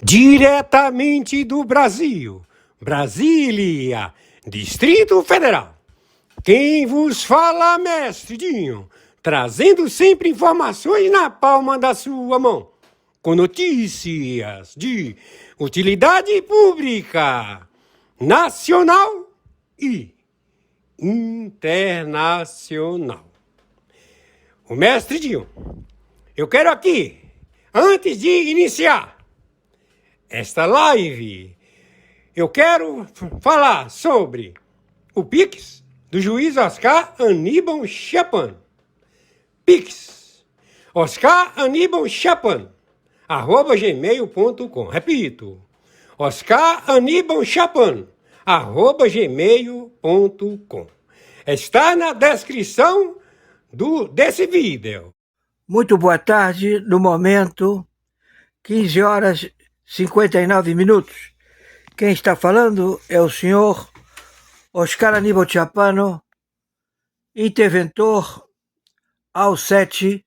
Diretamente do Brasil, Brasília, Distrito Federal. Quem vos fala, mestre Dinho, trazendo sempre informações na palma da sua mão, com notícias de utilidade pública, nacional e internacional. O mestre Dinho, eu quero aqui, antes de iniciar esta live, eu quero falar sobre o Pix do juiz Oscar Aníbal Chapan. Pix, Oscar Aníbal Chapan, @gmail.com. Repito, Oscar Aníbal Chapan, @gmail.com. Está na descrição desse vídeo. Muito boa tarde, no momento, 15 horas 59 minutos. Quem está falando é o senhor Oscar Aníbal Chapano, interventor ao 7,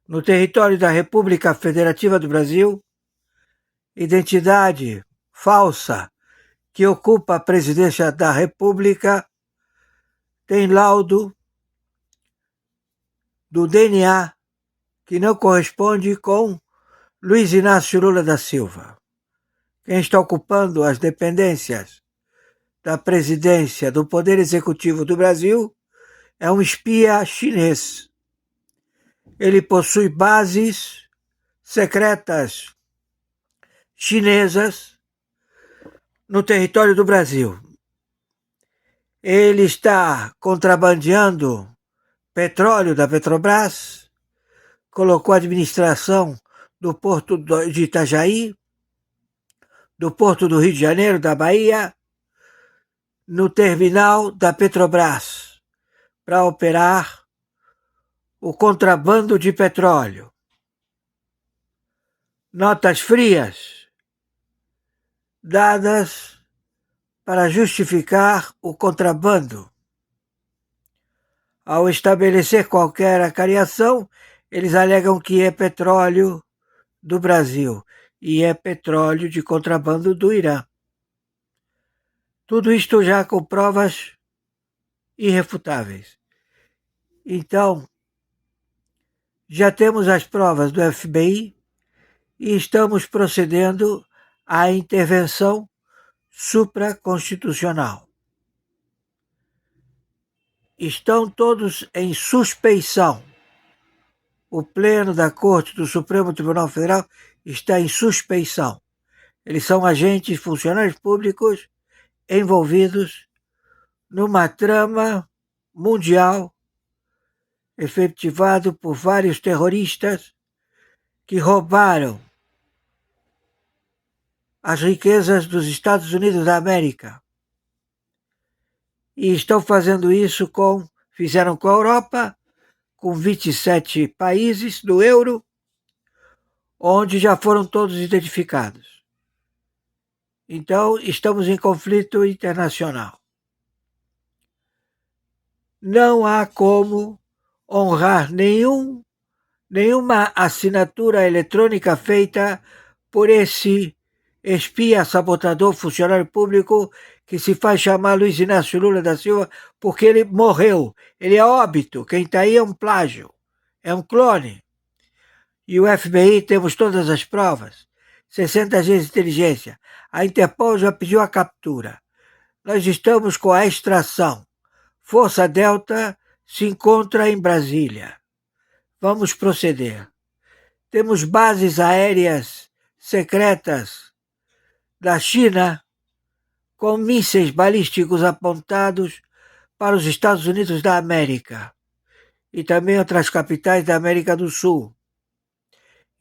no território da República Federativa do Brasil, identidade falsa que ocupa a presidência da República, tem laudo do DNA que não corresponde com Luiz Inácio Lula da Silva. Quem está ocupando as dependências da presidência do Poder Executivo do Brasil é um espia chinês. Ele possui bases secretas chinesas no território do Brasil. Ele está contrabandeando petróleo da Petrobras, colocou a administração do Porto de Itajaí, do Porto do Rio de Janeiro, da Bahia, no terminal da Petrobras, para operar o contrabando de petróleo. Notas frias dadas para justificar o contrabando. Ao estabelecer qualquer acariação, eles alegam que é petróleo do Brasil e é petróleo de contrabando do Irã. Tudo isto já com provas irrefutáveis. Então, já temos as provas do FBI e estamos procedendo à intervenção supraconstitucional. Estão todos em suspeição. O Pleno da Corte do Supremo Tribunal Federal está em suspeição. Eles são agentes, funcionários públicos envolvidos numa trama mundial efetivado por vários terroristas que roubaram as riquezas dos Estados Unidos da América. E estão fazendo isso fizeram com a Europa, com 27 países do euro, onde já foram todos identificados. Então, estamos em conflito internacional. Não há como honrar nenhuma assinatura eletrônica feita por esse espia, sabotador, funcionário público que se faz chamar Luiz Inácio Lula da Silva, porque ele morreu. Ele é óbito. Quem está aí é um plágio, é um clone. E o FBI, temos todas as provas, 60 agentes de inteligência. A Interpol já pediu a captura. Nós estamos com a extração. Força Delta se encontra em Brasília. Vamos proceder. Temos bases aéreas secretas da China com mísseis balísticos apontados para os Estados Unidos da América e também outras capitais da América do Sul.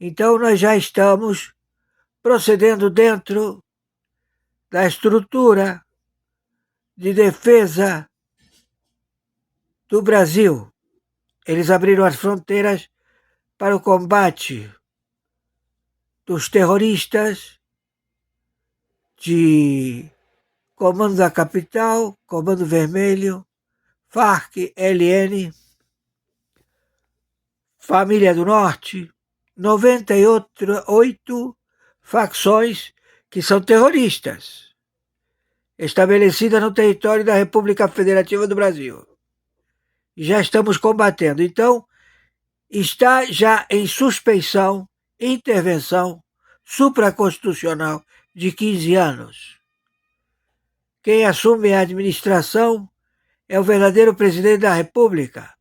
Então, nós já estamos procedendo dentro da estrutura de defesa do Brasil. Eles abriram as fronteiras para o combate dos terroristas de Comando da Capital, Comando Vermelho, FARC, LN, Família do Norte, 98 facções que são terroristas, estabelecidas no território da República Federativa do Brasil. Já estamos combatendo. Então, está já em suspeição, intervenção supraconstitucional de 15 anos. Quem assume a administração é o verdadeiro presidente da República,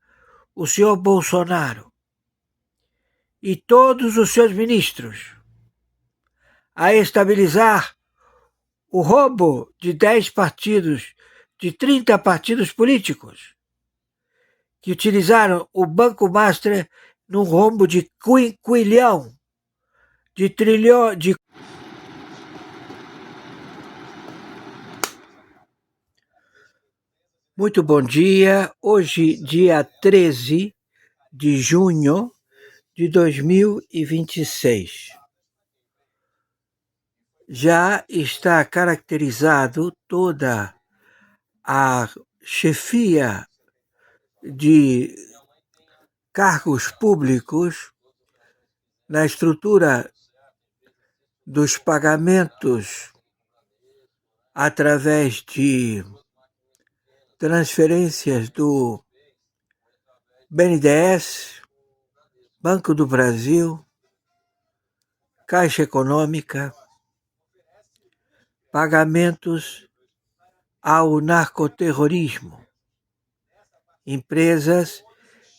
o senhor Bolsonaro, e todos os seus ministros, a estabilizar o roubo de 10 partidos, de 30 partidos políticos, que utilizaram o Banco Master num rombo de quilhão, de trilhão, de... Muito bom dia. Hoje, dia 13 de junho de 2026. Já está caracterizado toda a chefia de cargos públicos na estrutura dos pagamentos através de transferências do BNDES, Banco do Brasil, Caixa Econômica, pagamentos ao narcoterrorismo, empresas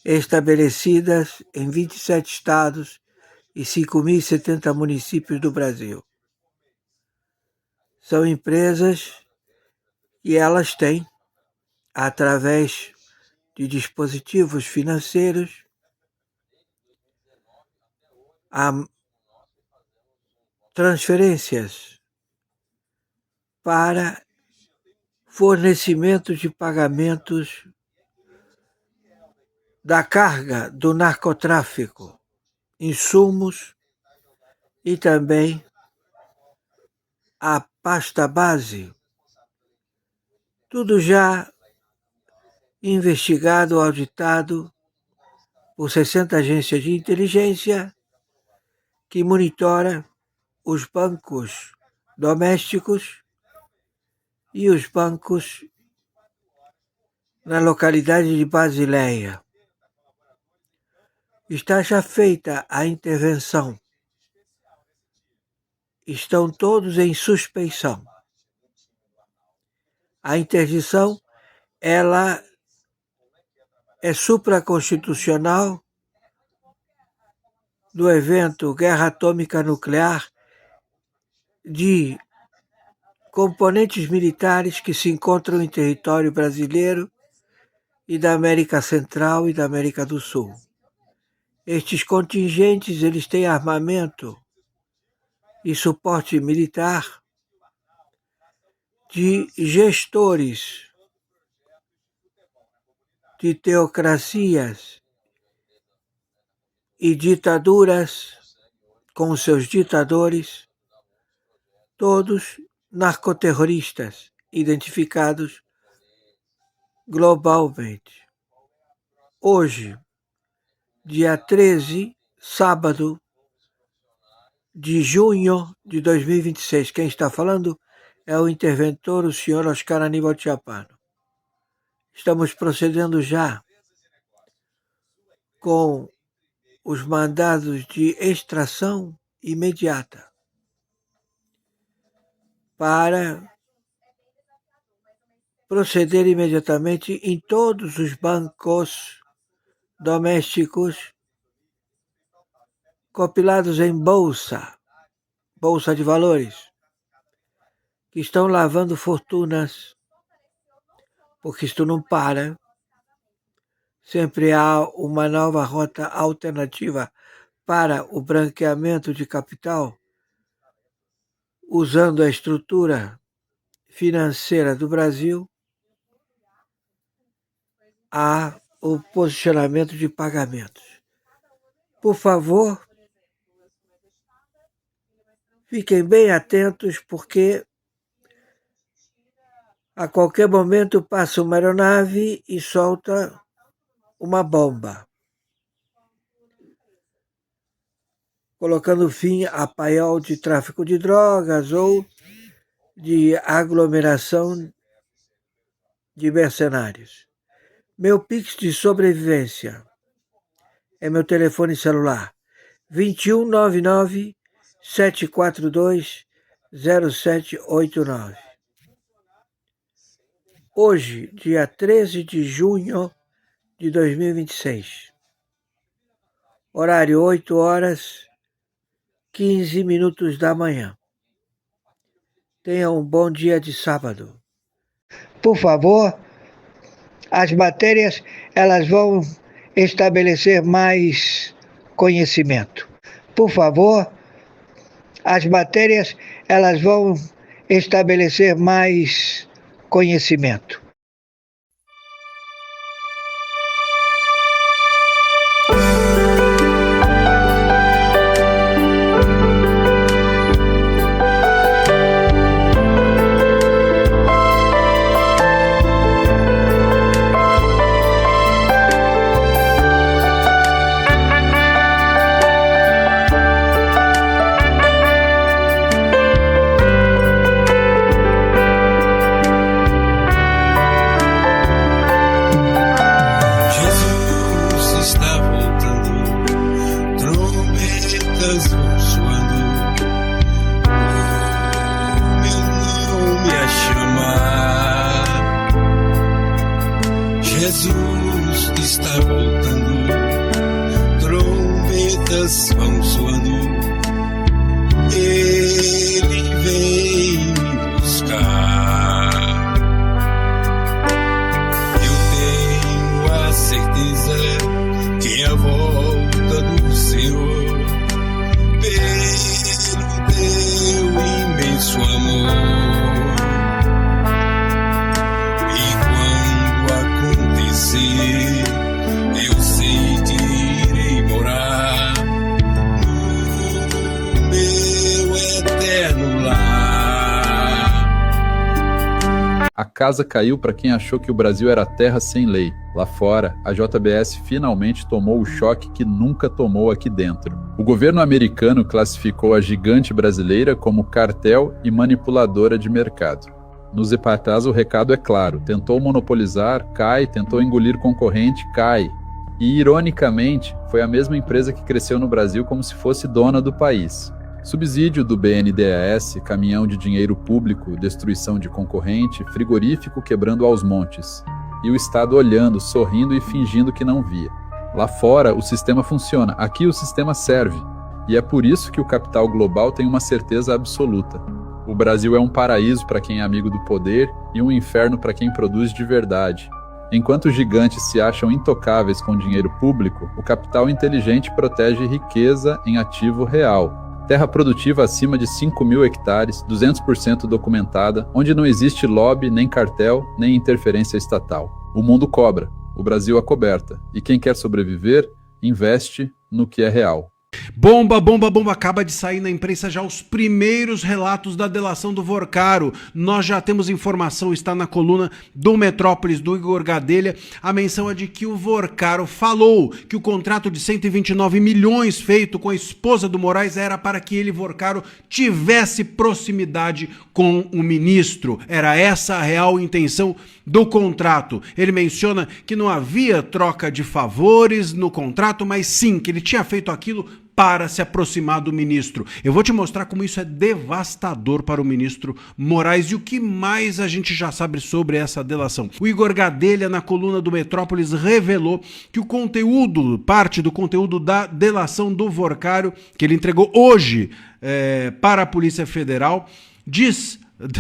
estabelecidas em 27 estados e 5.070 municípios do Brasil. São empresas que elas têm, através de dispositivos financeiros, a transferências para fornecimento de pagamentos da carga do narcotráfico, insumos e também a pasta base. Tudo já investigado, auditado por 60 agências de inteligência que monitora os bancos domésticos e os bancos na localidade de Basileia. Está já feita a intervenção. Estão todos em suspeição. A interdição, ela é supraconstitucional do evento Guerra Atômica Nuclear de componentes militares que se encontram em território brasileiro e da América Central e da América do Sul. Estes contingentes, eles têm armamento e suporte militar de gestores de teocracias e ditaduras com seus ditadores, todos narcoterroristas identificados globalmente. Hoje, dia 13, sábado de junho de 2026. Quem está falando é o interventor, o senhor Oscar Aníbal Chiapano. Estamos procedendo já com os mandados de extração imediata para proceder imediatamente em todos os bancos domésticos compilados em bolsa de valores, que estão lavando fortunas, porque isto não para. Sempre há uma nova rota alternativa para o branqueamento de capital, usando a estrutura financeira do Brasil, há o posicionamento de pagamentos. Por favor, fiquem bem atentos, porque a qualquer momento passa uma aeronave e solta uma bomba. colocando fim a paiol de tráfico de drogas ou de aglomeração de mercenários. Meu Pix de sobrevivência é meu telefone celular 2199-742-0789. Hoje, dia 13 de junho de 2026. Horário 8 horas 15 minutos da manhã. Tenha um bom dia de sábado. Por favor, as matérias elas vão estabelecer mais conhecimento. Por favor, as matérias elas vão estabelecer mais conhecimento. Jesus está voltando, trombetas vão soando, Ele vem me buscar. Eu tenho a certeza que a volta do Senhor, pelo teu imenso amor, eu sei que irei morar no meu eterno lar. A casa caiu para quem achou que o Brasil era terra sem lei. Lá fora, a JBS finalmente tomou o choque que nunca tomou aqui dentro. O governo americano classificou a gigante brasileira como cartel e manipuladora de mercado. Nos Zepatas o recado é claro, tentou monopolizar, cai, tentou engolir concorrente, cai. E, ironicamente, foi a mesma empresa que cresceu no Brasil como se fosse dona do país. Subsídio do BNDES, caminhão de dinheiro público, destruição de concorrente, frigorífico quebrando aos montes. E o Estado olhando, sorrindo e fingindo que não via. Lá fora o sistema funciona, aqui o sistema serve. E é por isso que o capital global tem uma certeza absoluta. O Brasil é um paraíso para quem é amigo do poder e um inferno para quem produz de verdade. Enquanto os gigantes se acham intocáveis com dinheiro público, o capital inteligente protege riqueza em ativo real. Terra produtiva acima de 5.000 hectares, 200% documentada, onde não existe lobby, nem cartel, nem interferência estatal. O mundo cobra, o Brasil acoberta. E quem quer sobreviver, investe no que é real. Bomba, bomba, bomba, acaba de sair na imprensa já os primeiros relatos da delação do Vorcaro. Nós já temos informação, está na coluna do Metrópolis, do Igor Gadelha. A menção é de que o Vorcaro falou que o contrato de 129 milhões feito com a esposa do Moraes era para que ele, Vorcaro, tivesse proximidade com o ministro. Era essa a real intenção do contrato. Ele menciona que não havia troca de favores no contrato, mas sim, que ele tinha feito aquilo para se aproximar do ministro. Eu vou te mostrar como isso é devastador para o ministro Moraes e o que mais a gente já sabe sobre essa delação. O Igor Gadelha, na coluna do Metrópolis, revelou que o conteúdo, parte do conteúdo da delação do Vorcaro, que ele entregou hoje para a Polícia Federal, diz...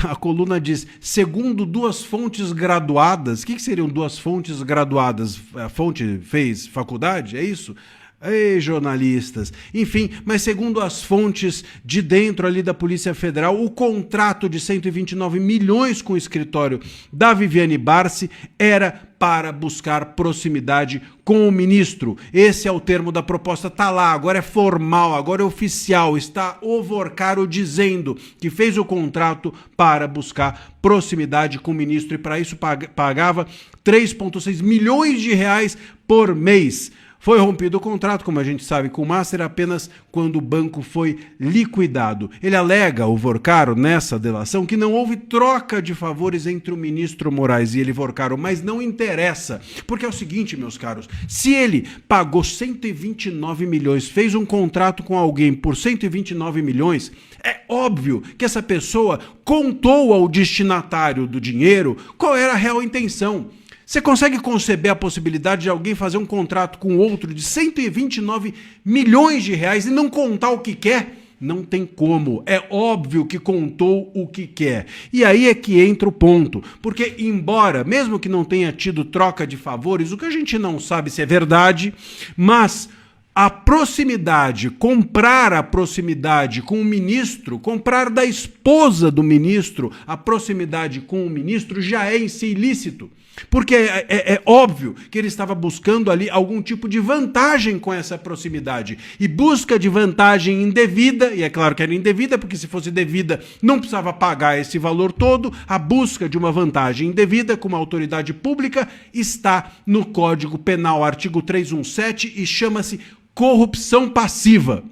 A coluna diz, segundo duas fontes graduadas. O que seriam duas fontes graduadas? A fonte fez faculdade? É isso? Ei, jornalistas. Enfim, mas segundo as fontes de dentro ali da Polícia Federal, o contrato de 129 milhões com o escritório da Viviane Barsi era para buscar proximidade com o ministro. Esse é o termo da proposta, tá lá, agora é formal, agora é oficial, está o Vorcaro dizendo que fez o contrato para buscar proximidade com o ministro e para isso pagava 3,6 milhões de reais por mês. Foi rompido o contrato, como a gente sabe, com o Master apenas quando o banco foi liquidado. Ele alega, o Vorcaro, nessa delação, que não houve troca de favores entre o ministro Moraes e ele, Vorcaro, mas não interessa. Porque é o seguinte, meus caros, se ele pagou 129 milhões, fez um contrato com alguém por 129 milhões, é óbvio que essa pessoa contou ao destinatário do dinheiro qual era a real intenção. Você consegue conceber a possibilidade de alguém fazer um contrato com outro de 129 milhões de reais e não contar o que quer? Não tem como. É óbvio que contou o que quer. E aí é que entra o ponto. Porque, embora, mesmo que não tenha tido troca de favores, o que a gente não sabe se é verdade, mas a proximidade, comprar a proximidade com o ministro, comprar da esposa do ministro a proximidade com o ministro já é em si ilícito. Porque é óbvio que ele estava buscando ali algum tipo de vantagem com essa proximidade. E busca de vantagem indevida, e é claro que era indevida, porque se fosse devida não precisava pagar esse valor todo. A busca de uma vantagem indevida com uma autoridade pública está no Código Penal, artigo 317, e chama-se corrupção passiva.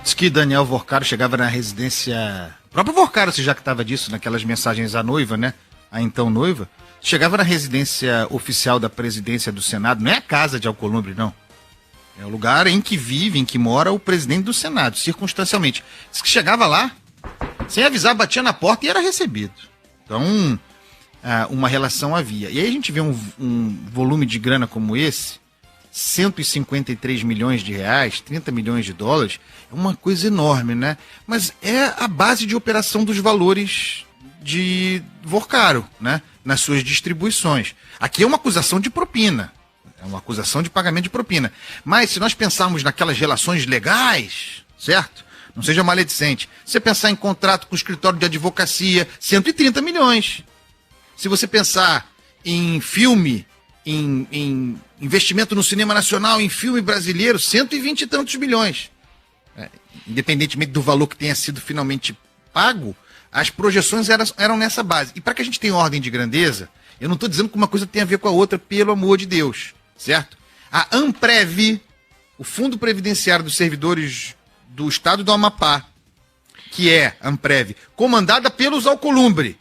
Diz que Daniel Vorcaro chegava na residência... O próprio Vorcaro se jactava disso naquelas mensagens à noiva, né? A então noiva. Chegava na residência oficial da presidência do Senado. Não é a casa de Alcolumbre, não. É o lugar em que vive, em que mora o presidente do Senado, circunstancialmente. Diz que chegava lá, sem avisar, batia na porta e era recebido. Então, uma relação havia. E aí a gente vê um volume de grana como esse, 153 milhões de reais, 30 milhões de dólares, é uma coisa enorme, né? Mas é a base de operação dos valores de Vorcaro, né? Nas suas distribuições. Aqui é uma acusação de propina, é uma acusação de pagamento de propina. Mas se nós pensarmos naquelas relações legais, certo? Não seja maledicente. Se você pensar em contrato com o escritório de advocacia, 130 milhões. Se você pensar em filme, em investimento no cinema nacional, em filme brasileiro, 120 e tantos milhões. Independentemente do valor que tenha sido finalmente pago, as projeções eram nessa base. E para que a gente tenha ordem de grandeza, eu não estou dizendo que uma coisa tem a ver com a outra, pelo amor de Deus, certo? A ANPREV, o Fundo Previdenciário dos Servidores do Estado do Amapá, que é a ANPREV, comandada pelos Alcolumbre.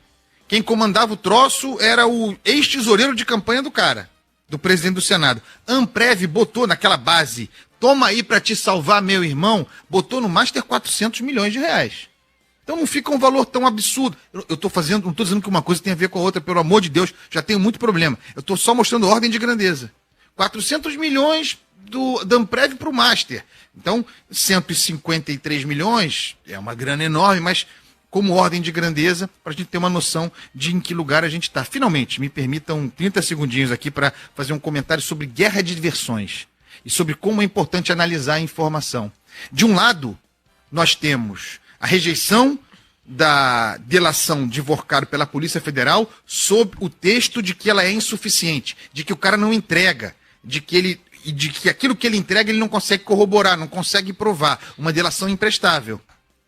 Quem comandava o troço era o ex-tesoureiro de campanha do cara, do presidente do Senado. ANPREV botou naquela base, toma aí pra te salvar, meu irmão, botou no Master 400 milhões de reais. Então não fica um valor tão absurdo. Eu tô fazendo, não tô dizendo que uma coisa tem a ver com a outra, pelo amor de Deus, já tenho muito problema. Eu tô só mostrando ordem de grandeza. 400 milhões da ANPREV pro Master. Então, 153 milhões é uma grana enorme, mas como ordem de grandeza, para a gente ter uma noção de em que lugar a gente está. Finalmente, me permitam 30 segundinhos aqui para fazer um comentário sobre guerra de versões e sobre como é importante analisar a informação. De um lado, nós temos a rejeição da delação de Vorcaro pela Polícia Federal sob o texto de que ela é insuficiente, de que o cara não entrega, de que aquilo que ele entrega ele não consegue corroborar, não consegue provar, uma delação imprestável,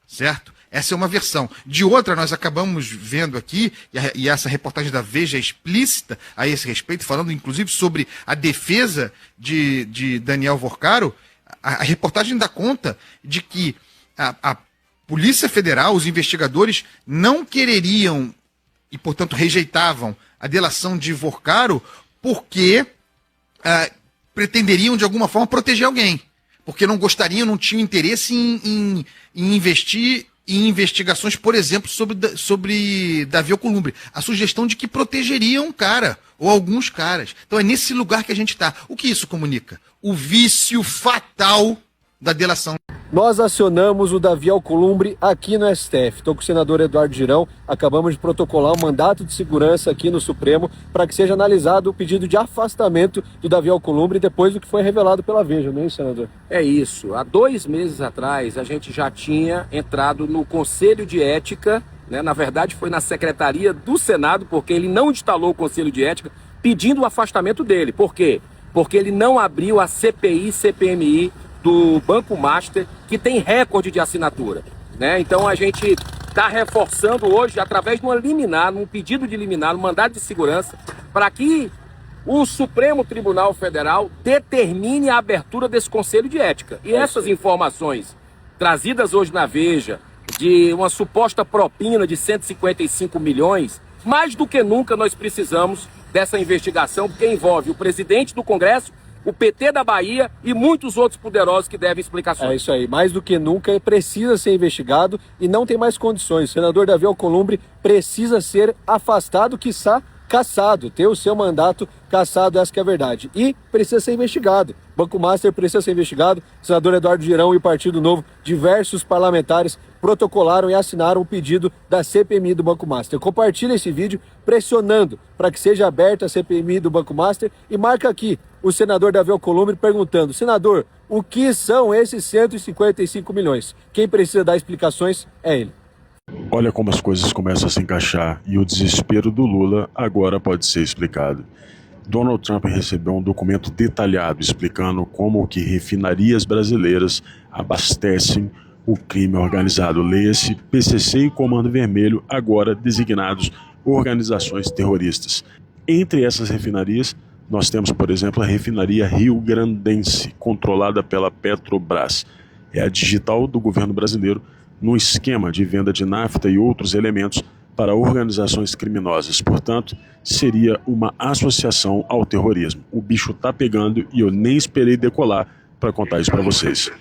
certo? Essa é uma versão. De outra, nós acabamos vendo aqui, e essa reportagem da Veja é explícita a esse respeito, falando inclusive sobre a defesa de Daniel Vorcaro, a reportagem dá conta de que a Polícia Federal, os investigadores, não quereriam e, portanto, rejeitavam a delação de Vorcaro porque pretenderiam, de alguma forma, proteger alguém. Porque não gostariam, não tinham interesse em investir em investigações, por exemplo, sobre Davi Alcolumbre. A sugestão de que protegeriam um cara, ou alguns caras. Então é nesse lugar que a gente está. O que isso comunica? O vício fatal da delação. Nós acionamos o Davi Alcolumbre aqui no STF. Estou com o senador Eduardo Girão. Acabamos de protocolar um mandato de segurança aqui no Supremo para que seja analisado o pedido de afastamento do Davi Alcolumbre depois do que foi revelado pela Veja, não é isso, senador? É isso. Há 2 meses atrás, a gente já tinha entrado no Conselho de Ética, né? Na verdade, foi na Secretaria do Senado, porque ele não instalou o Conselho de Ética, pedindo o afastamento dele. Por quê? Porque ele não abriu a CPI-CPMI do Banco Master, que tem recorde de assinatura, né? Então a gente está reforçando hoje, através de uma liminar, um pedido de liminar, um mandado de segurança, para que o Supremo Tribunal Federal determine a abertura desse Conselho de Ética. E essas informações trazidas hoje na Veja, de uma suposta propina de 155 milhões, mais do que nunca nós precisamos dessa investigação, porque envolve o presidente do Congresso, o PT da Bahia e muitos outros poderosos que devem explicações. É isso aí, mais do que nunca precisa ser investigado e não tem mais condições. O senador Davi Alcolumbre precisa ser afastado, quiçá cassado, ter o seu mandato cassado, essa que é a verdade. E precisa ser investigado. Banco Master precisa ser investigado. O senador Eduardo Girão e o Partido Novo, diversos parlamentares protocolaram e assinaram o pedido da CPMI do Banco Master. Compartilha esse vídeo pressionando para que seja aberta a CPMI do Banco Master e marca aqui o senador Davi Alcolumbre perguntando: senador, o que são esses 155 milhões? Quem precisa dar explicações é ele. Olha como as coisas começam a se encaixar e o desespero do Lula agora pode ser explicado. Donald Trump recebeu um documento detalhado explicando como que refinarias brasileiras abastecem o crime organizado. Leia-se PCC e Comando Vermelho, agora designados organizações terroristas. Entre essas refinarias, nós temos, por exemplo, a refinaria Rio Grandense, controlada pela Petrobras. É a digital do governo brasileiro, num esquema de venda de nafta e outros elementos para organizações criminosas. Portanto, seria uma associação ao terrorismo. O bicho tá pegando e eu nem esperei decolar para contar isso para vocês.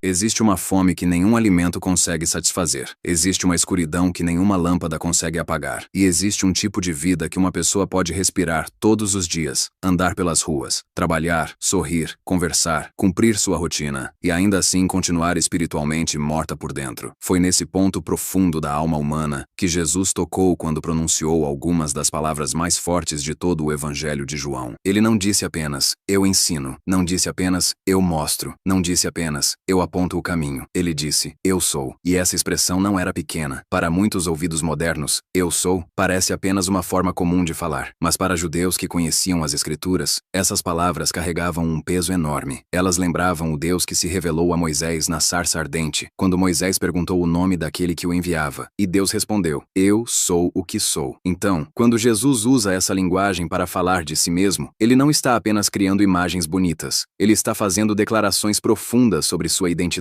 Existe uma fome que nenhum alimento consegue satisfazer. Existe uma escuridão que nenhuma lâmpada consegue apagar. E existe um tipo de vida que uma pessoa pode respirar todos os dias, andar pelas ruas, trabalhar, sorrir, conversar, cumprir sua rotina, e ainda assim continuar espiritualmente morta por dentro. Foi nesse ponto profundo da alma humana que Jesus tocou quando pronunciou algumas das palavras mais fortes de todo o Evangelho de João. Ele não disse apenas, eu ensino, não disse apenas, eu mostro, não disse apenas, eu aponto o caminho. Ele disse, eu sou. E essa expressão não era pequena. Para muitos ouvidos modernos, eu sou parece apenas uma forma comum de falar. Mas para judeus que conheciam as Escrituras, essas palavras carregavam um peso enorme. Elas lembravam o Deus que se revelou a Moisés na sarça ardente, quando Moisés perguntou o nome daquele que o enviava. E Deus respondeu, eu sou o que sou. Então, quando Jesus usa essa linguagem para falar de si mesmo, ele não está apenas criando imagens bonitas. Ele está fazendo declarações profundas sobre sua identidade.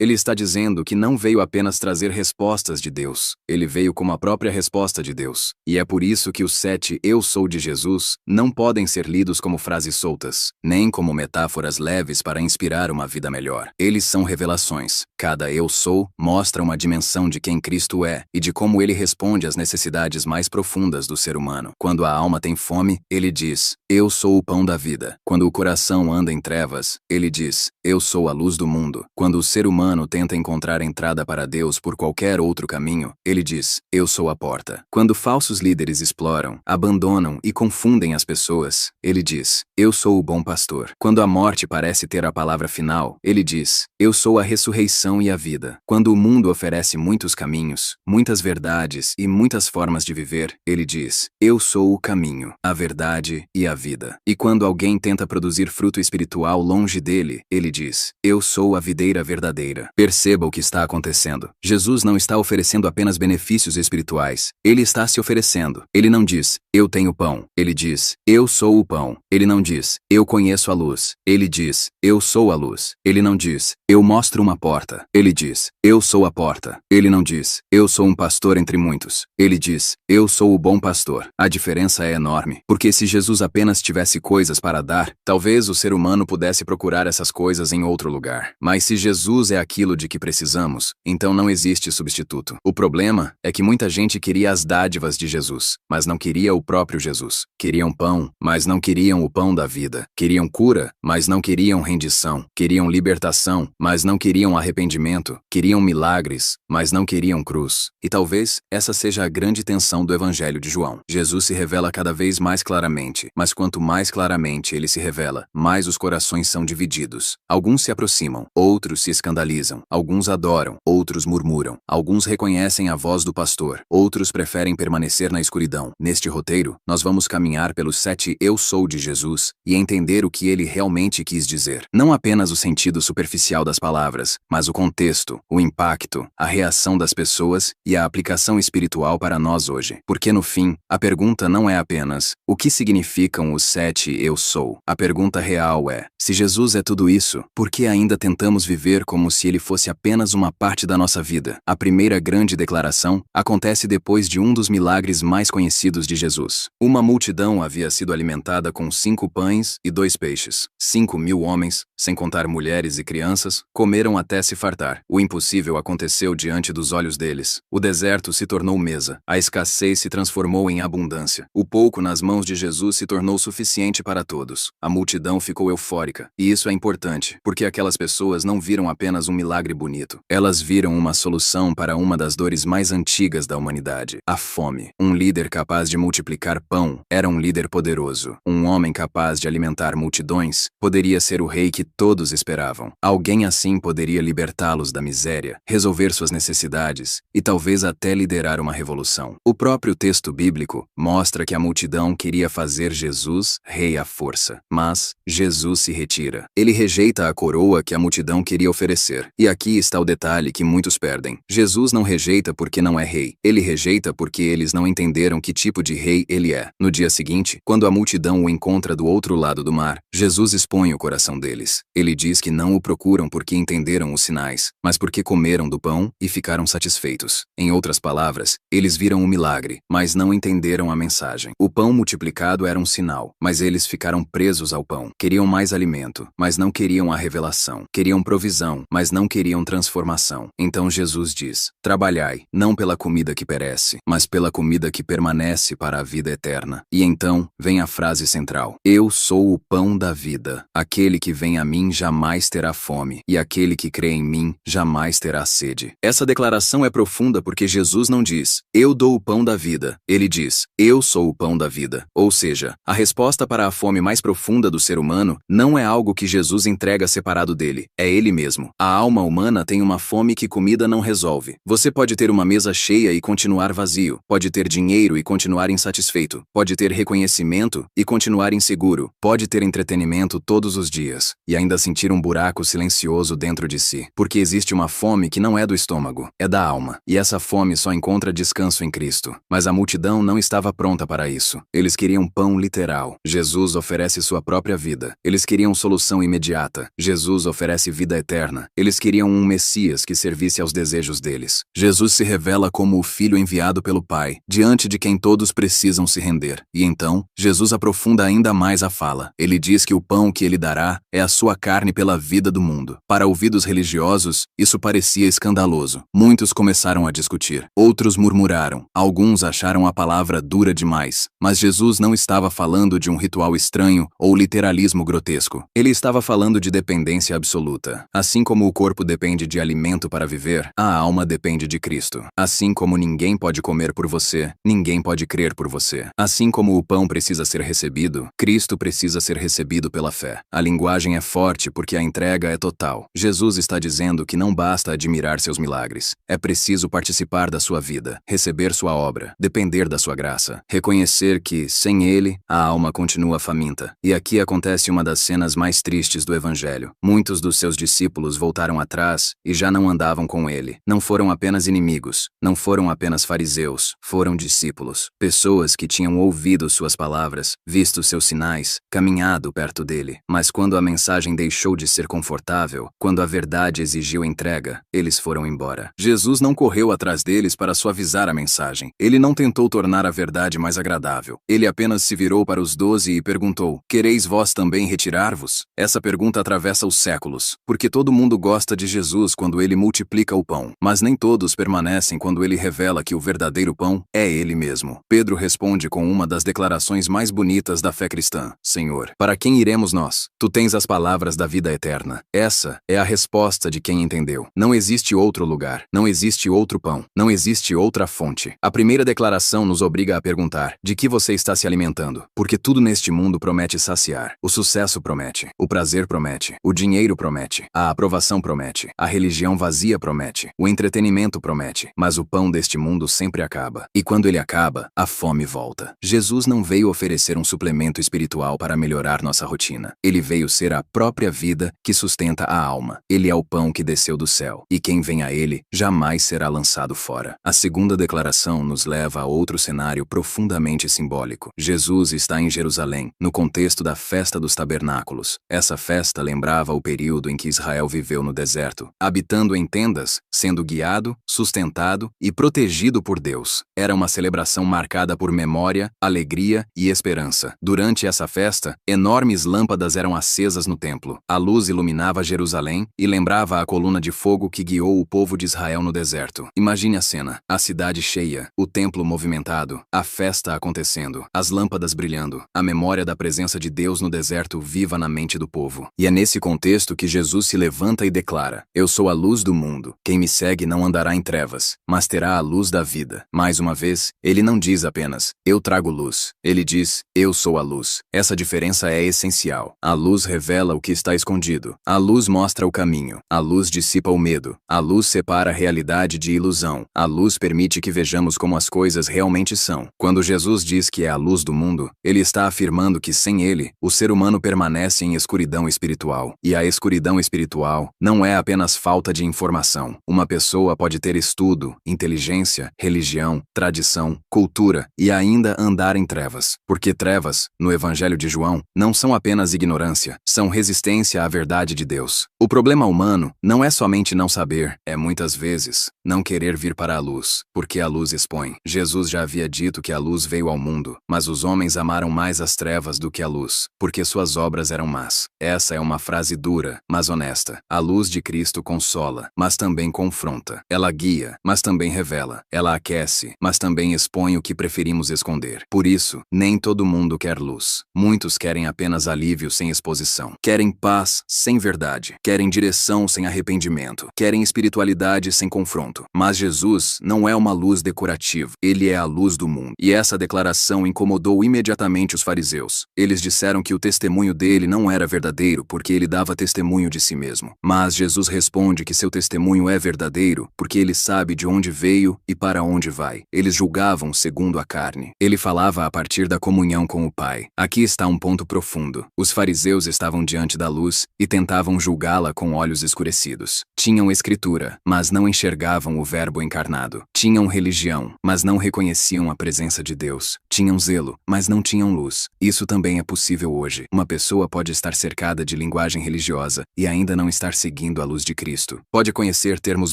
Ele está dizendo que não veio apenas trazer respostas de Deus. Ele veio como a própria resposta de Deus. E é por isso que os 7 eu sou de Jesus não podem ser lidos como frases soltas, nem como metáforas leves para inspirar uma vida melhor. Eles são revelações. Cada eu sou mostra uma dimensão de quem Cristo é e de como ele responde às necessidades mais profundas do ser humano. Quando a alma tem fome, ele diz, eu sou o pão da vida. Quando o coração anda em trevas, ele diz, eu sou a luz do mundo. Quando o ser humano tenta encontrar entrada para Deus por qualquer outro caminho, ele diz, eu sou a porta. Quando falsos líderes exploram, abandonam e confundem as pessoas, ele diz, eu sou o bom pastor. Quando a morte parece ter a palavra final, ele diz, eu sou a ressurreição e a vida. Quando o mundo oferece muitos caminhos, muitas verdades e muitas formas de viver, ele diz, eu sou o caminho, a verdade e a vida. E quando alguém tenta produzir fruto espiritual longe dele, ele diz, eu sou a videira verdadeira. Perceba o que está acontecendo. Jesus não está oferecendo apenas benefícios espirituais. Ele está se oferecendo. Ele não diz, eu tenho pão. Ele diz, eu sou o pão. Ele não diz, eu conheço a luz. Ele diz, eu sou a luz. Ele não diz, eu mostro uma porta. Ele diz, eu sou a porta. Ele não diz, eu sou um pastor entre muitos. Ele diz, eu sou o bom pastor. A diferença é enorme, porque se Jesus apenas tivesse coisas para dar, talvez o ser humano pudesse procurar essas coisas em outro lugar. Mas se Jesus é aquilo de que precisamos, então não existe substituto. O problema é que muita gente queria as dádivas de Jesus, mas não queria o próprio Jesus. Queriam pão, mas não queriam o pão pão da vida. Queriam cura, mas não queriam rendição. Queriam libertação, mas não queriam arrependimento. Queriam milagres, mas não queriam cruz. E talvez essa seja a grande tensão do Evangelho de João. Jesus se revela cada vez mais claramente, mas quanto mais claramente ele se revela, mais os corações são divididos. Alguns se aproximam, outros se escandalizam. Alguns adoram, outros murmuram. Alguns reconhecem a voz do pastor, outros preferem permanecer na escuridão. Neste roteiro, nós vamos caminhar pelos 7 eu sou de Jesus e entender o que ele realmente quis dizer. Não apenas o sentido superficial das palavras, mas o contexto, o impacto, a reação das pessoas e a aplicação espiritual para nós hoje. Porque no fim, a pergunta não é apenas o que significam os 7 eu sou. A pergunta real é: se Jesus é tudo isso, por que ainda tentamos viver como se ele fosse apenas uma parte da nossa vida? A primeira grande declaração acontece depois de um dos milagres mais conhecidos de Jesus. Uma multidão havia sido alimentada com 5 pães e 2 peixes. 5.000 homens, sem contar mulheres e crianças, comeram até se fartar. O impossível aconteceu diante dos olhos deles. O deserto se tornou mesa. A escassez se transformou em abundância. O pouco nas mãos de Jesus se tornou suficiente para todos. A multidão ficou eufórica. E isso é importante, porque aquelas pessoas não viram apenas um milagre bonito. Elas viram uma solução para uma das dores mais antigas da humanidade: a fome. Um líder capaz de multiplicar pão era um líder poderoso. Um homem capaz de alimentar multidões poderia ser o rei que todos esperavam. Alguém assim poderia libertá-los da miséria, resolver suas necessidades e talvez até liderar uma revolução. O próprio texto bíblico mostra que a multidão queria fazer Jesus rei à força. Mas Jesus se retira. Ele rejeita a coroa que a multidão queria oferecer. E aqui está o detalhe que muitos perdem. Jesus não rejeita porque não é rei. Ele rejeita porque eles não entenderam que tipo de rei ele é. No dia seguinte, quando a multidão o encontra do outro lado do mar, Jesus expõe o coração deles. Ele diz que não o procuram porque entenderam os sinais, mas porque comeram do pão e ficaram satisfeitos. Em outras palavras, eles viram o milagre, mas não entenderam a mensagem. O pão multiplicado era um sinal, mas eles ficaram presos ao pão. Queriam mais alimento, mas não queriam a revelação. Queriam provisão, mas não queriam transformação. Então Jesus diz: trabalhai, não pela comida que perece, mas pela comida que permanece para a vida eterna. E então vem a frase central: eu sou o pão da vida. Aquele que vem a mim jamais terá fome, e aquele que crê em mim jamais terá sede. Essa declaração é profunda porque Jesus não diz: eu dou o pão da vida. Ele diz: eu sou o pão da vida. Ou seja, a resposta para a fome mais profunda do ser humano não é algo que Jesus entrega separado dele, é ele mesmo. A alma humana tem uma fome que comida não resolve. Você pode ter uma mesa cheia e continuar vazio, pode ter dinheiro e continuar insatisfeito, pode ter reconhecimento e continuar inseguro, pode ter entretenimento todos os dias e ainda sentir um buraco silencioso dentro de si, porque existe uma fome que não é do estômago, é da alma, e essa fome só encontra descanso em Cristo. Mas a multidão não estava pronta para isso. Eles queriam pão literal. Jesus oferece sua própria vida. Eles queriam solução imediata. Jesus oferece vida eterna. Eles queriam um Messias que servisse aos desejos deles. Jesus se revela como o Filho enviado pelo Pai, diante de quem todos precisam se render. E então, Jesus aprofunda ainda mais a fala. Ele diz que o pão que ele dará é a sua carne pela vida do mundo. Para ouvidos religiosos, isso parecia escandaloso. Muitos começaram a discutir. Outros murmuraram. Alguns acharam a palavra dura demais. Mas Jesus não estava falando de um ritual estranho ou literalismo grotesco. Ele estava falando de dependência absoluta. Assim como o corpo depende de alimento para viver, a alma depende de Cristo. Assim como ninguém pode comer por você, ninguém pode crer por você. Assim como o pão precisa ser recebido, Cristo precisa ser recebido pela fé. A linguagem é forte porque a entrega é total. Jesus está dizendo que não basta admirar seus milagres. É preciso participar da sua vida, receber sua obra, depender da sua graça, reconhecer que, sem ele, a alma continua faminta. E aqui acontece uma das cenas mais tristes do Evangelho. Muitos dos seus discípulos voltaram atrás e já não andavam com ele. Não foram apenas inimigos, não foram apenas fariseus, foram discípulos. Pessoas que tinham ouvido suas palavras, visto seus sinais, caminhado perto dele. Mas quando a mensagem deixou de ser confortável, quando a verdade exigiu entrega, eles foram embora. Jesus não correu atrás deles para suavizar a mensagem. Ele não tentou tornar a verdade mais agradável. Ele apenas se virou para os 12 e perguntou: quereis vós também retirar-vos? Essa pergunta atravessa os séculos, porque todo mundo gosta de Jesus quando ele multiplica o pão, mas nem todos permanecem quando ele revela que o verdadeiro pão é ele mesmo. Pedro responde com uma das declarações mais bonitas da fé cristã: Abraão: Senhor, para quem iremos nós? Tu tens as palavras da vida eterna. Essa é a resposta de quem entendeu. Não existe outro lugar, não existe outro pão, não existe outra fonte. A primeira declaração nos obriga a perguntar: de que você está se alimentando? Porque tudo neste mundo promete saciar. O sucesso promete, o prazer promete, o dinheiro promete, a aprovação promete, a religião vazia promete, o entretenimento promete, mas o pão deste mundo sempre acaba. E quando ele acaba, a fome volta. Jesus não veio oferecer um suplemento espiritual para melhorar nossa rotina. Ele veio ser a própria vida que sustenta a alma. Ele é o pão que desceu do céu, e quem vem a ele jamais será lançado fora. A segunda declaração nos leva a outro cenário profundamente simbólico. Jesus está em Jerusalém, no contexto da festa dos tabernáculos. Essa festa lembrava o período em que Israel viveu no deserto, habitando em tendas, sendo guiado, sustentado e protegido por Deus. Era uma celebração marcada por memória, alegria e esperança. Durante essa festa, enormes lâmpadas eram acesas no templo. A luz iluminava Jerusalém e lembrava a coluna de fogo que guiou o povo de Israel no deserto. Imagine a cena: a cidade cheia, o templo movimentado, a festa acontecendo, as lâmpadas brilhando, a memória da presença de Deus no deserto viva na mente do povo. E é nesse contexto que Jesus se levanta e declara: Eu sou a luz do mundo. Quem me segue não andará em trevas, mas terá a luz da vida. Mais uma vez, ele não diz apenas: Eu trago luz. Ele diz: Eu sou a luz. Essa diferença é essencial. A luz revela o que está escondido. A luz mostra o caminho. A luz dissipa o medo. A luz separa a realidade de ilusão. A luz permite que vejamos como as coisas realmente são. Quando Jesus diz que é a luz do mundo, ele está afirmando que sem ele, o ser humano permanece em escuridão espiritual. E a escuridão espiritual não é apenas falta de informação. Uma pessoa pode ter estudo, inteligência, religião, tradição, cultura e ainda andar em trevas. Porque trevas, no Evangelho de João, não são apenas ignorância, são resistência à verdade de Deus. O problema humano não é somente não saber, é muitas vezes não querer vir para a luz, porque a luz expõe. Jesus já havia dito que a luz veio ao mundo, mas os homens amaram mais as trevas do que a luz, porque suas obras eram más. Essa é uma frase dura, mas honesta. A luz de Cristo consola, mas também confronta. Ela guia, mas também revela. Ela aquece, mas também expõe o que preferimos esconder. Por isso, nem todo mundo quer luz. Muitos querem apenas alívio sem exposição. Querem paz sem verdade. Querem direção sem arrependimento. Querem espiritualidade sem confronto. Mas Jesus não é uma luz decorativa. Ele é a luz do mundo. E essa declaração incomodou imediatamente os fariseus. Eles disseram que o testemunho dele não era verdadeiro porque ele dava testemunho de si mesmo. Mas Jesus responde que seu testemunho é verdadeiro porque ele sabe de onde veio e para onde vai. Eles julgavam segundo a carne. Ele falava a partir da comunhão com o Pai. Aqui está um ponto profundo. Os fariseus estavam diante da luz e tentavam julgá-la com olhos escurecidos. Tinham escritura, mas não enxergavam o Verbo encarnado. Tinham religião, mas não reconheciam a presença de Deus. Tinham zelo, mas não tinham luz. Isso também é possível hoje. Uma pessoa pode estar cercada de linguagem religiosa e ainda não estar seguindo a luz de Cristo. Pode conhecer termos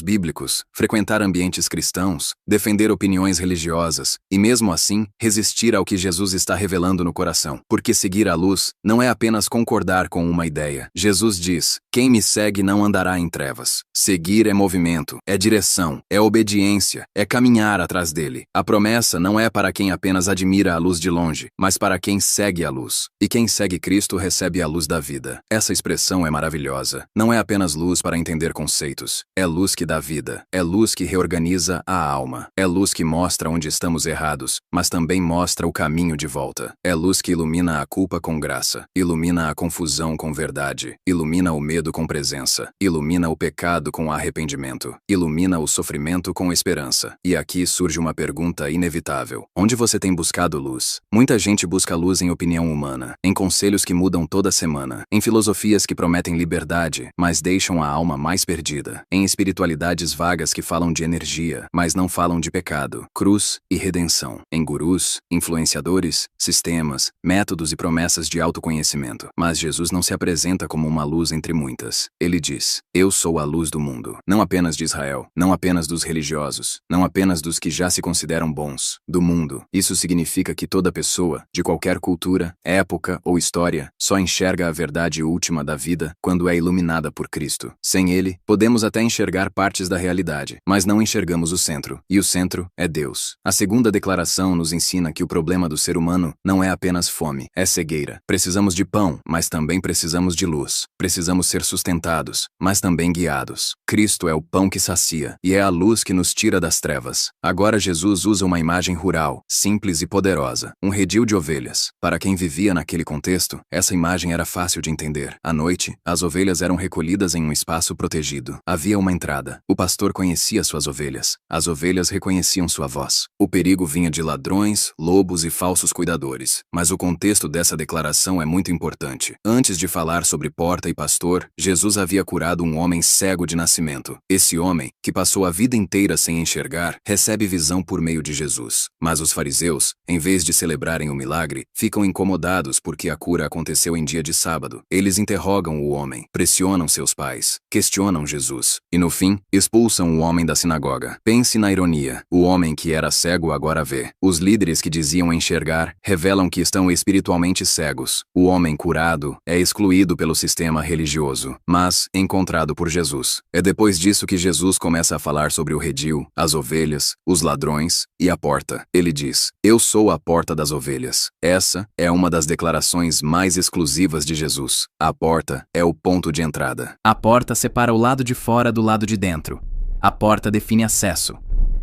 bíblicos, frequentar ambientes cristãos, defender opiniões religiosas e, mesmo assim, resistir ao que Jesus está revelando no coração. Porque seguir a luz não é apenas concordar com uma ideia. Jesus diz: Quem me segue não andará em trevas. Seguir é movimento, é direção, é obediência, é caminhar atrás dele. A promessa não é para quem apenas admira a luz de longe, mas para quem segue a luz. E quem segue Cristo recebe a luz da vida. Essa expressão é maravilhosa. Não é apenas luz para entender conceitos. É luz que dá vida. É luz que reorganiza a alma. É luz que mostra onde estamos errados, mas também mostra o caminho de volta. É luz que ilumina a culpa com graça. Ilumina a confusão com verdade. Ilumina o medo com presença. Ilumina o pecado com arrependimento. Ilumina o sofrimento com esperança. E aqui surge uma pergunta inevitável. Onde você tem buscado luz? Muita gente busca luz em opinião humana, em conselhos que mudam toda semana, em filosofias que prometem liberdade, mas deixam a alma mais perdida, em espiritualidades vagas que falam de energia, mas não falam de pecado, cruz e redenção, em gurus, influenciadores, sistemas, métodos e promessas de autoconhecimento. Mas Jesus não se apresenta como uma luz entre muitas. Ele diz: Eu sou a luz do mundo. Não apenas de Israel, não apenas dos religiosos, não apenas dos que já se consideram bons, do mundo. Isso significa que toda pessoa, de qualquer cultura, época ou história, só enxerga a verdade última da vida quando é iluminada por Cristo. Sem ele, podemos até enxergar partes da realidade, mas não enxergamos o centro, e o centro é Deus. A segunda declaração nos ensina que o problema do ser humano não é apenas fome, fome, é cegueira. Precisamos de pão, mas também precisamos de luz. Precisamos ser sustentados, mas também guiados. Cristo é o pão que sacia, e é a luz que nos tira das trevas. Agora Jesus usa uma imagem rural, simples e poderosa, um redil de ovelhas. Para quem vivia naquele contexto, essa imagem era fácil de entender. À noite, as ovelhas eram recolhidas em um espaço protegido. Havia uma entrada. O pastor conhecia suas ovelhas. As ovelhas reconheciam sua voz. O perigo vinha de ladrões, lobos e falsos cuidadores. Mas o contexto dessa declaração é muito importante. Antes de falar sobre porta e pastor, Jesus havia curado um homem cego de nascimento. Esse homem, que passou a vida inteira sem enxergar, recebe visão por meio de Jesus. Mas os fariseus, em vez de celebrarem o milagre, ficam incomodados porque a cura aconteceu em dia de sábado. Eles interrogam o homem, pressionam seus pais, questionam Jesus e, no fim, expulsam o homem da sinagoga. Pense na ironia. O homem que era cego agora vê. Os líderes que diziam enxergar revelam que estão espiritualmente cegos. O homem curado é excluído pelo sistema religioso, mas encontrado por Jesus. É depois disso que Jesus começa a falar sobre o redil, as ovelhas, os ladrões e a porta. Ele diz: "Eu sou a porta das ovelhas." Essa é uma das declarações mais exclusivas de Jesus. A porta é o ponto de entrada. A porta separa o lado de fora do lado de dentro. A porta define acesso.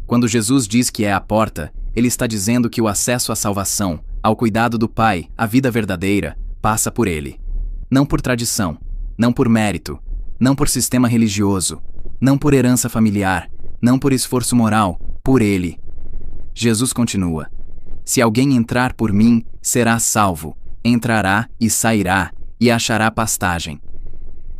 Quando Jesus diz que é a porta, ele está dizendo que o acesso à salvação, ao cuidado do Pai, à vida verdadeira, passa por ele. Não por tradição, não por mérito, não por sistema religioso, não por herança familiar, não por esforço moral, por ele. Jesus continua: "Se alguém entrar por mim, será salvo. Entrará e sairá, e achará pastagem."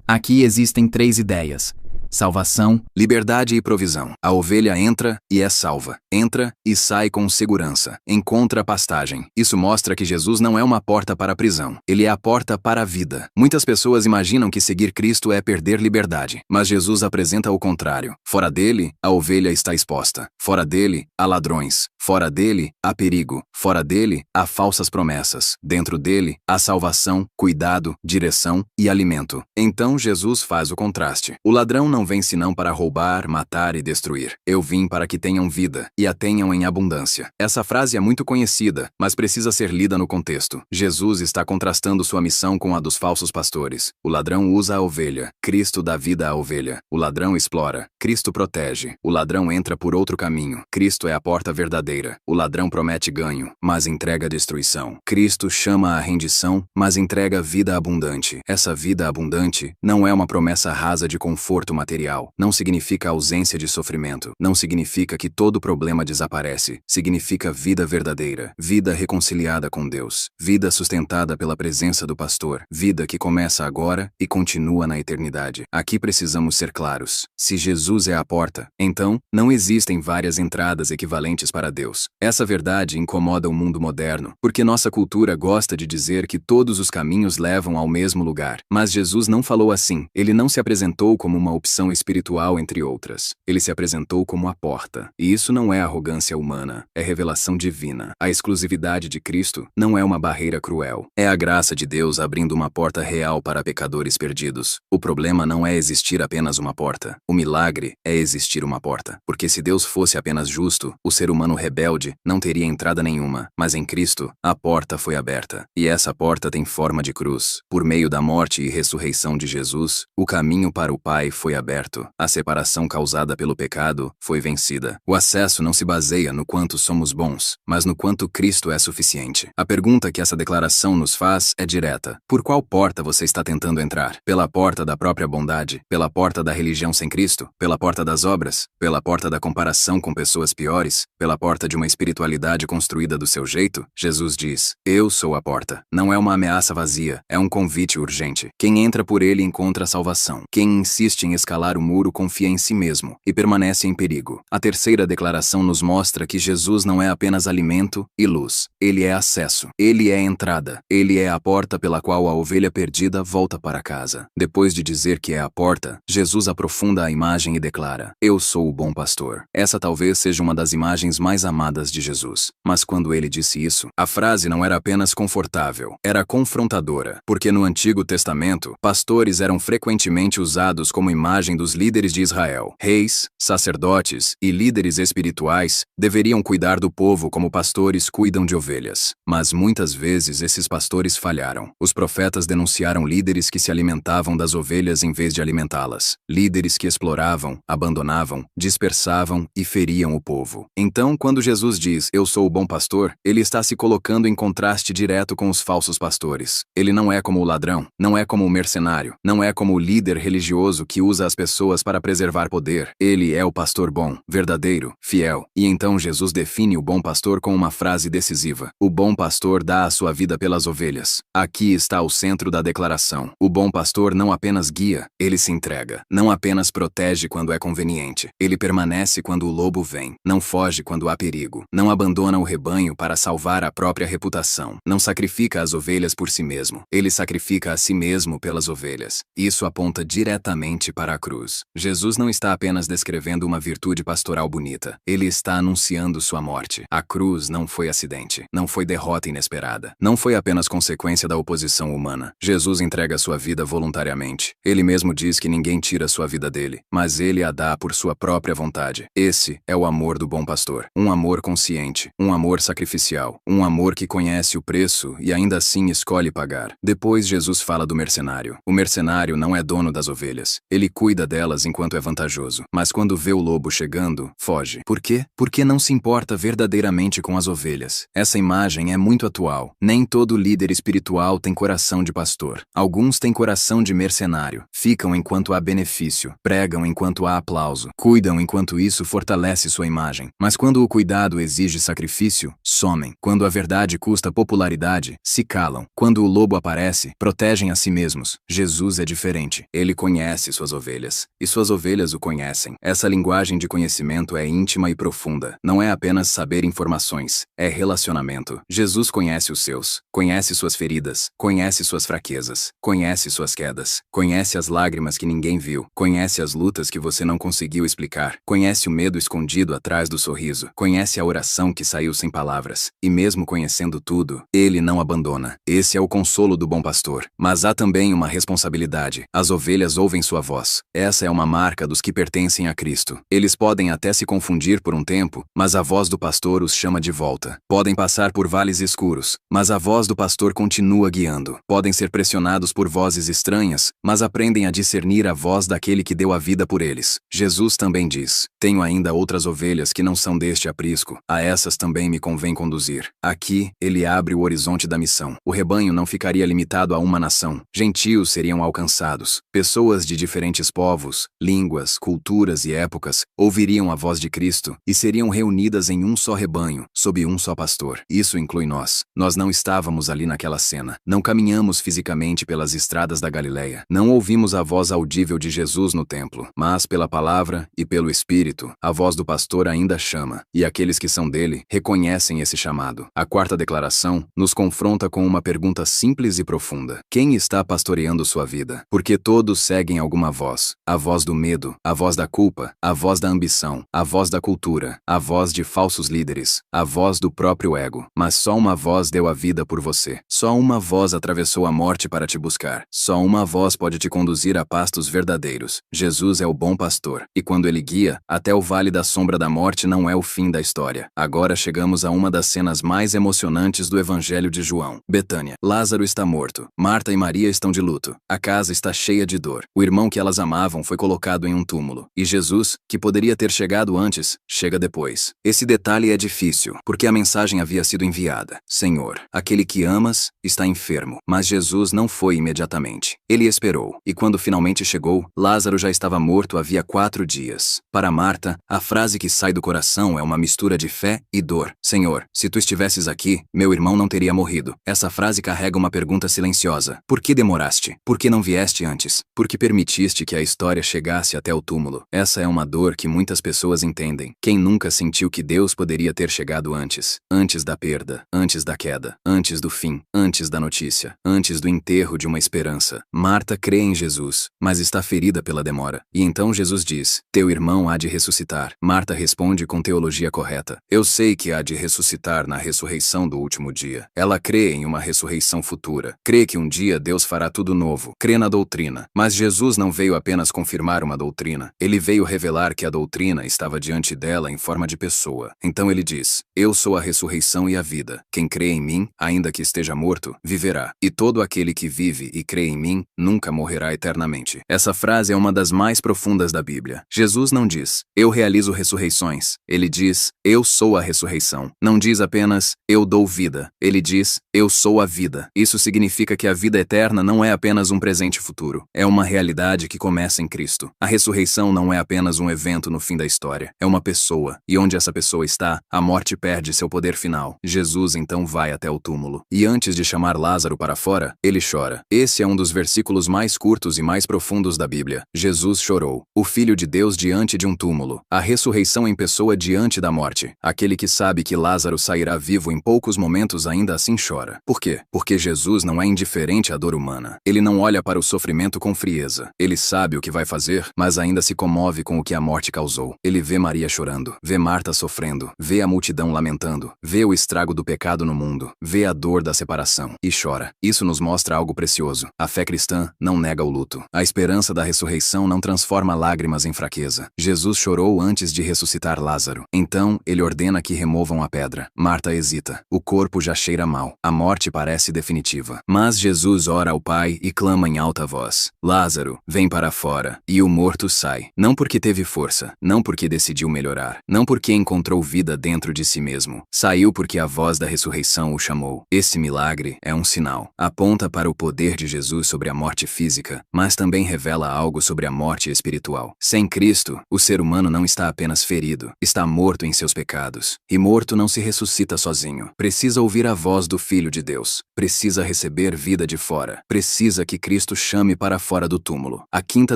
Aqui existem 3 ideias: salvação, liberdade e provisão. A ovelha entra e é salva. Entra e sai com segurança. Encontra pastagem. Isso mostra que Jesus não é uma porta para a prisão. Ele é a porta para a vida. Muitas pessoas imaginam que seguir Cristo é perder liberdade, mas Jesus apresenta o contrário. Fora dele, a ovelha está exposta. Fora dele, há ladrões. Fora dele, há perigo. Fora dele, há falsas promessas. Dentro dele, há salvação, cuidado, direção e alimento. Então Jesus faz o contraste. O ladrão não vem senão para roubar, matar e destruir. Eu vim para que tenham vida, e a tenham em abundância. Essa frase é muito conhecida, mas precisa ser lida no contexto. Jesus está contrastando sua missão com a dos falsos pastores. O ladrão usa a ovelha. Cristo dá vida à ovelha. O ladrão explora. Cristo protege. O ladrão entra por outro caminho. Cristo é a porta verdadeira. O ladrão promete ganho, mas entrega destruição. Cristo chama a rendição, mas entrega vida abundante. Essa vida abundante não é uma promessa rasa de conforto material. Não significa ausência de sofrimento. Não significa que todo problema desaparece. Significa vida verdadeira. Vida reconciliada com Deus. Vida sustentada pela presença do pastor. Vida que começa agora e continua na eternidade. Aqui precisamos ser claros. Se Jesus é a porta, então não existem várias entradas equivalentes para Deus. Essa verdade incomoda o mundo moderno, porque nossa cultura gosta de dizer que todos os caminhos levam ao mesmo lugar. Mas Jesus não falou assim. Ele não se apresentou como uma opção espiritual entre outras. Ele se apresentou como a porta. E isso não é arrogância humana, é revelação divina. A exclusividade de Cristo não é uma barreira cruel. É a graça de Deus abrindo uma porta real para pecadores perdidos. O problema não é existir apenas uma porta. O milagre é existir uma porta. Porque se Deus fosse apenas justo, o ser humano rebelde não teria entrada nenhuma. Mas em Cristo, a porta foi aberta. E essa porta tem forma de cruz. Por meio da morte e ressurreição de Jesus, o caminho para o Pai foi aberto. A separação causada pelo pecado foi vencida. O acesso não se baseia no quanto somos bons, mas no quanto Cristo é suficiente. A pergunta que essa declaração nos faz é direta. Por qual porta você está tentando entrar? Pela porta da própria bondade? Pela porta da religião sem Cristo? Pela porta das obras? Pela porta da comparação com pessoas piores? Pela porta de uma espiritualidade construída do seu jeito? Jesus diz: "Eu sou a porta." Não é uma ameaça vazia, é um convite urgente. Quem entra por ele encontra salvação. Quem insiste em escalar o muro confia em si mesmo e permanece em perigo. A terceira declaração nos mostra que Jesus não é apenas alimento e luz. Ele é acesso. Ele é entrada. Ele é a porta pela qual a ovelha perdida volta para casa. Depois de dizer que é a porta, Jesus aprofunda a imagem e declara: "Eu sou o bom pastor." Essa talvez seja uma das imagens mais amadas de Jesus. Mas quando ele disse isso, a frase não era apenas confortável, era confrontadora, porque no Antigo Testamento, pastores eram frequentemente usados como imagem dos líderes de Israel. Reis, sacerdotes e líderes espirituais deveriam cuidar do povo como pastores cuidam de ovelhas. Mas muitas vezes esses pastores falharam. Os profetas denunciaram líderes que se alimentavam das ovelhas em vez de alimentá-las. Líderes que exploravam, abandonavam, dispersavam e feriam o povo. Então, quando Jesus diz, "Eu sou o bom pastor", ele está se colocando em contraste direto com os falsos pastores. Ele não é como o ladrão, não é como o mercenário, não é como o líder religioso que usa as pessoas para preservar poder. Ele é o pastor bom, verdadeiro, fiel. E então Jesus define o bom pastor com uma frase decisiva. O bom pastor dá a sua vida pelas ovelhas. Aqui está o centro da declaração. O bom pastor não apenas guia, ele se entrega. Não apenas protege quando é conveniente. Ele permanece quando o lobo vem. Não foge quando há perigo. Não abandona o rebanho para salvar a própria reputação. Não sacrifica as ovelhas por si mesmo. Ele sacrifica a si mesmo pelas ovelhas. Isso aponta diretamente para a cruz. Jesus não está apenas descrevendo uma virtude pastoral bonita. Ele está anunciando sua morte. A cruz não foi acidente. Não foi derrota inesperada. Não foi apenas consequência da oposição humana. Jesus entrega sua vida voluntariamente. Ele mesmo diz que ninguém tira sua vida dele, mas ele a dá por sua própria vontade. Esse é o amor do bom pastor. Um amor consciente, um amor sacrificial, um amor que conhece o preço e ainda assim escolhe pagar. Depois Jesus fala do mercenário. O mercenário não é dono das ovelhas. Ele cuida delas enquanto é vantajoso, mas quando vê o lobo chegando, foge. Por quê? Porque não se importa verdadeiramente com as ovelhas. Essa imagem é muito atual. Nem todo líder espiritual tem coração de pastor. Alguns têm coração de mercenário. Ficam enquanto há benefício, pregam enquanto há aplauso, cuidam enquanto isso fortalece sua imagem. Mas quando o cuidado exige sacrifício, somem. Quando a verdade custa popularidade, se calam. Quando o lobo aparece, protegem a si mesmos. Jesus é diferente. Ele conhece suas ovelhas. E suas ovelhas o conhecem. Essa linguagem de conhecimento é íntima e profunda. Não é apenas saber informações, é relacionamento. Jesus conhece os seus. Conhece suas feridas. Conhece suas fraquezas. Conhece suas quedas. Conhece as lágrimas que ninguém viu. Conhece as lutas que você não conseguiu explicar. Conhece o medo escondido atrás do sorriso. Conhece a oração que saiu sem palavras. E mesmo conhecendo tudo, ele não abandona. Esse é o consolo do bom pastor. Mas há também uma responsabilidade. As ovelhas ouvem sua voz. Essa é uma marca dos que pertencem a Cristo. Eles podem até se confundir por um tempo, mas a voz do pastor os chama de volta. Podem passar por vales escuros, mas a voz do pastor continua guiando. Podem ser pressionados por vozes estranhas, mas aprendem a discernir a voz daquele que deu a vida por eles. Jesus também diz: "Tenho ainda outras ovelhas que não são deste aprisco. A essas também me convém conduzir." Aqui, ele abre o horizonte da missão. O rebanho não ficaria limitado a uma nação. Gentios seriam alcançados. Pessoas de diferentes povos, línguas, culturas e épocas ouviriam a voz de Cristo e seriam reunidas em um só rebanho, sob um só pastor. Isso inclui nós. Nós não estávamos ali naquela cena. Não caminhamos fisicamente pelas estradas da Galileia. Não ouvimos a voz audível de Jesus no templo, mas pela palavra e pelo Espírito, a voz do pastor ainda chama, e aqueles que são dele reconhecem esse chamado. A quarta declaração nos confronta com uma pergunta simples e profunda: quem está pastoreando sua vida? Porque todos seguem alguma voz. A voz do medo, a voz da culpa, a voz da ambição, a voz da cultura, a voz de falsos líderes, a voz do próprio ego. Mas só uma voz deu a vida por você. Só uma voz atravessou a morte para te buscar. Só uma voz pode te conduzir a pastos verdadeiros. Jesus é o bom pastor, e quando ele guia, até o vale da sombra da morte não é o fim da história. Agora chegamos a uma das cenas mais emocionantes do Evangelho de João. Betânia. Lázaro está morto. Marta e Maria estão de luto. A casa está cheia de dor. O irmão que elas amavam foi colocado em um túmulo. E Jesus, que poderia ter chegado antes, chega depois. Esse detalhe é difícil, porque a mensagem havia sido enviada: Senhor, aquele que amas está enfermo. Mas Jesus não foi imediatamente. Ele esperou. E quando finalmente chegou, Lázaro já estava morto havia 4 dias. Para Marta, a frase que sai do coração é uma mistura de fé e dor. Senhor, se tu estivesses aqui, meu irmão não teria morrido. Essa frase carrega uma pergunta silenciosa. Por que demoraste? Por que não vieste antes? Por que permitiste que a história chegasse até o túmulo? Essa é uma dor que muitas pessoas entendem. Quem nunca sentiu que Deus poderia ter chegado antes? Antes da perda, antes da queda, antes do fim, antes da notícia, antes do enterro de uma esperança. Marta crê em Jesus, mas está ferida pela demora. E então Jesus diz: teu irmão há de ressuscitar. Marta responde com teologia correta. Eu sei que há de ressuscitar na ressurreição do último dia. Ela crê em uma ressurreição futura. Crê que um dia Deus fará tudo novo. Crê na doutrina. Mas Jesus não veio apenas confirmar uma doutrina. Ele veio revelar que a doutrina estava diante dela em forma de pessoa. Então ele diz: Eu sou a ressurreição e a vida. Quem crê em mim, ainda que esteja morto, viverá. E todo aquele que vive e crê em mim, nunca morrerá eternamente. Essa frase é uma das mais profundas da Bíblia. Jesus não diz: Eu realizo ressurreições. Ele diz: Eu sou a ressurreição. Não diz apenas: Eu dou vida. Ele diz: Eu sou a vida. Isso significa que a vida eterna não é apenas um presente futuro. É uma realidade que começa em Cristo. A ressurreição não é apenas um evento no fim da história. É uma pessoa. E onde essa pessoa está, a morte perde seu poder final. Jesus então vai até o túmulo. E antes de chamar Lázaro para fora, ele chora. Esse é um dos versículos mais curtos e mais profundos da Bíblia. Jesus chorou. O Filho de Deus diante de um túmulo. A ressurreição em pessoa diante da morte. Aquele que sabe que Lázaro sairá vivo em poucos momentos ainda assim chora. Por quê? Porque Jesus não é indiferente à dor humana. Ele não olha para o sofrimento com frieza. Ele sabe o que vai fazer, mas ainda se comove com o que a morte causou. Ele vê Maria chorando, vê Marta sofrendo, vê a multidão lamentando, vê o estrago do pecado no mundo, vê a dor da separação e chora. Isso nos mostra algo precioso. A fé cristã não nega o luto. A esperança da ressurreição não transforma lágrimas em fraqueza. Jesus chorou antes de ressuscitar Lázaro. Então, ele ordena que removam a pedra. Marta hesita. O corpo já cheira mal. A morte parece definitiva. Mas Jesus ora ao Pai e clama em alta voz: Lázaro, vem para fora. E o morto sai. Não porque teve força, não porque decidiu melhorar, não porque encontrou vida dentro de si mesmo. Saiu porque a voz da ressurreição o chamou. Esse milagre é um sinal. Aponta para o poder de Jesus sobre a morte física, mas também revela algo sobre a morte espiritual. Sem Cristo, o ser humano não está apenas ferido, está morto em seus pecados. E morto não se ressuscita sozinho. Precisa ouvir a voz do Filho de Deus. Precisa receber vida de fora. Precisa que Cristo chame para fora do túmulo. A quinta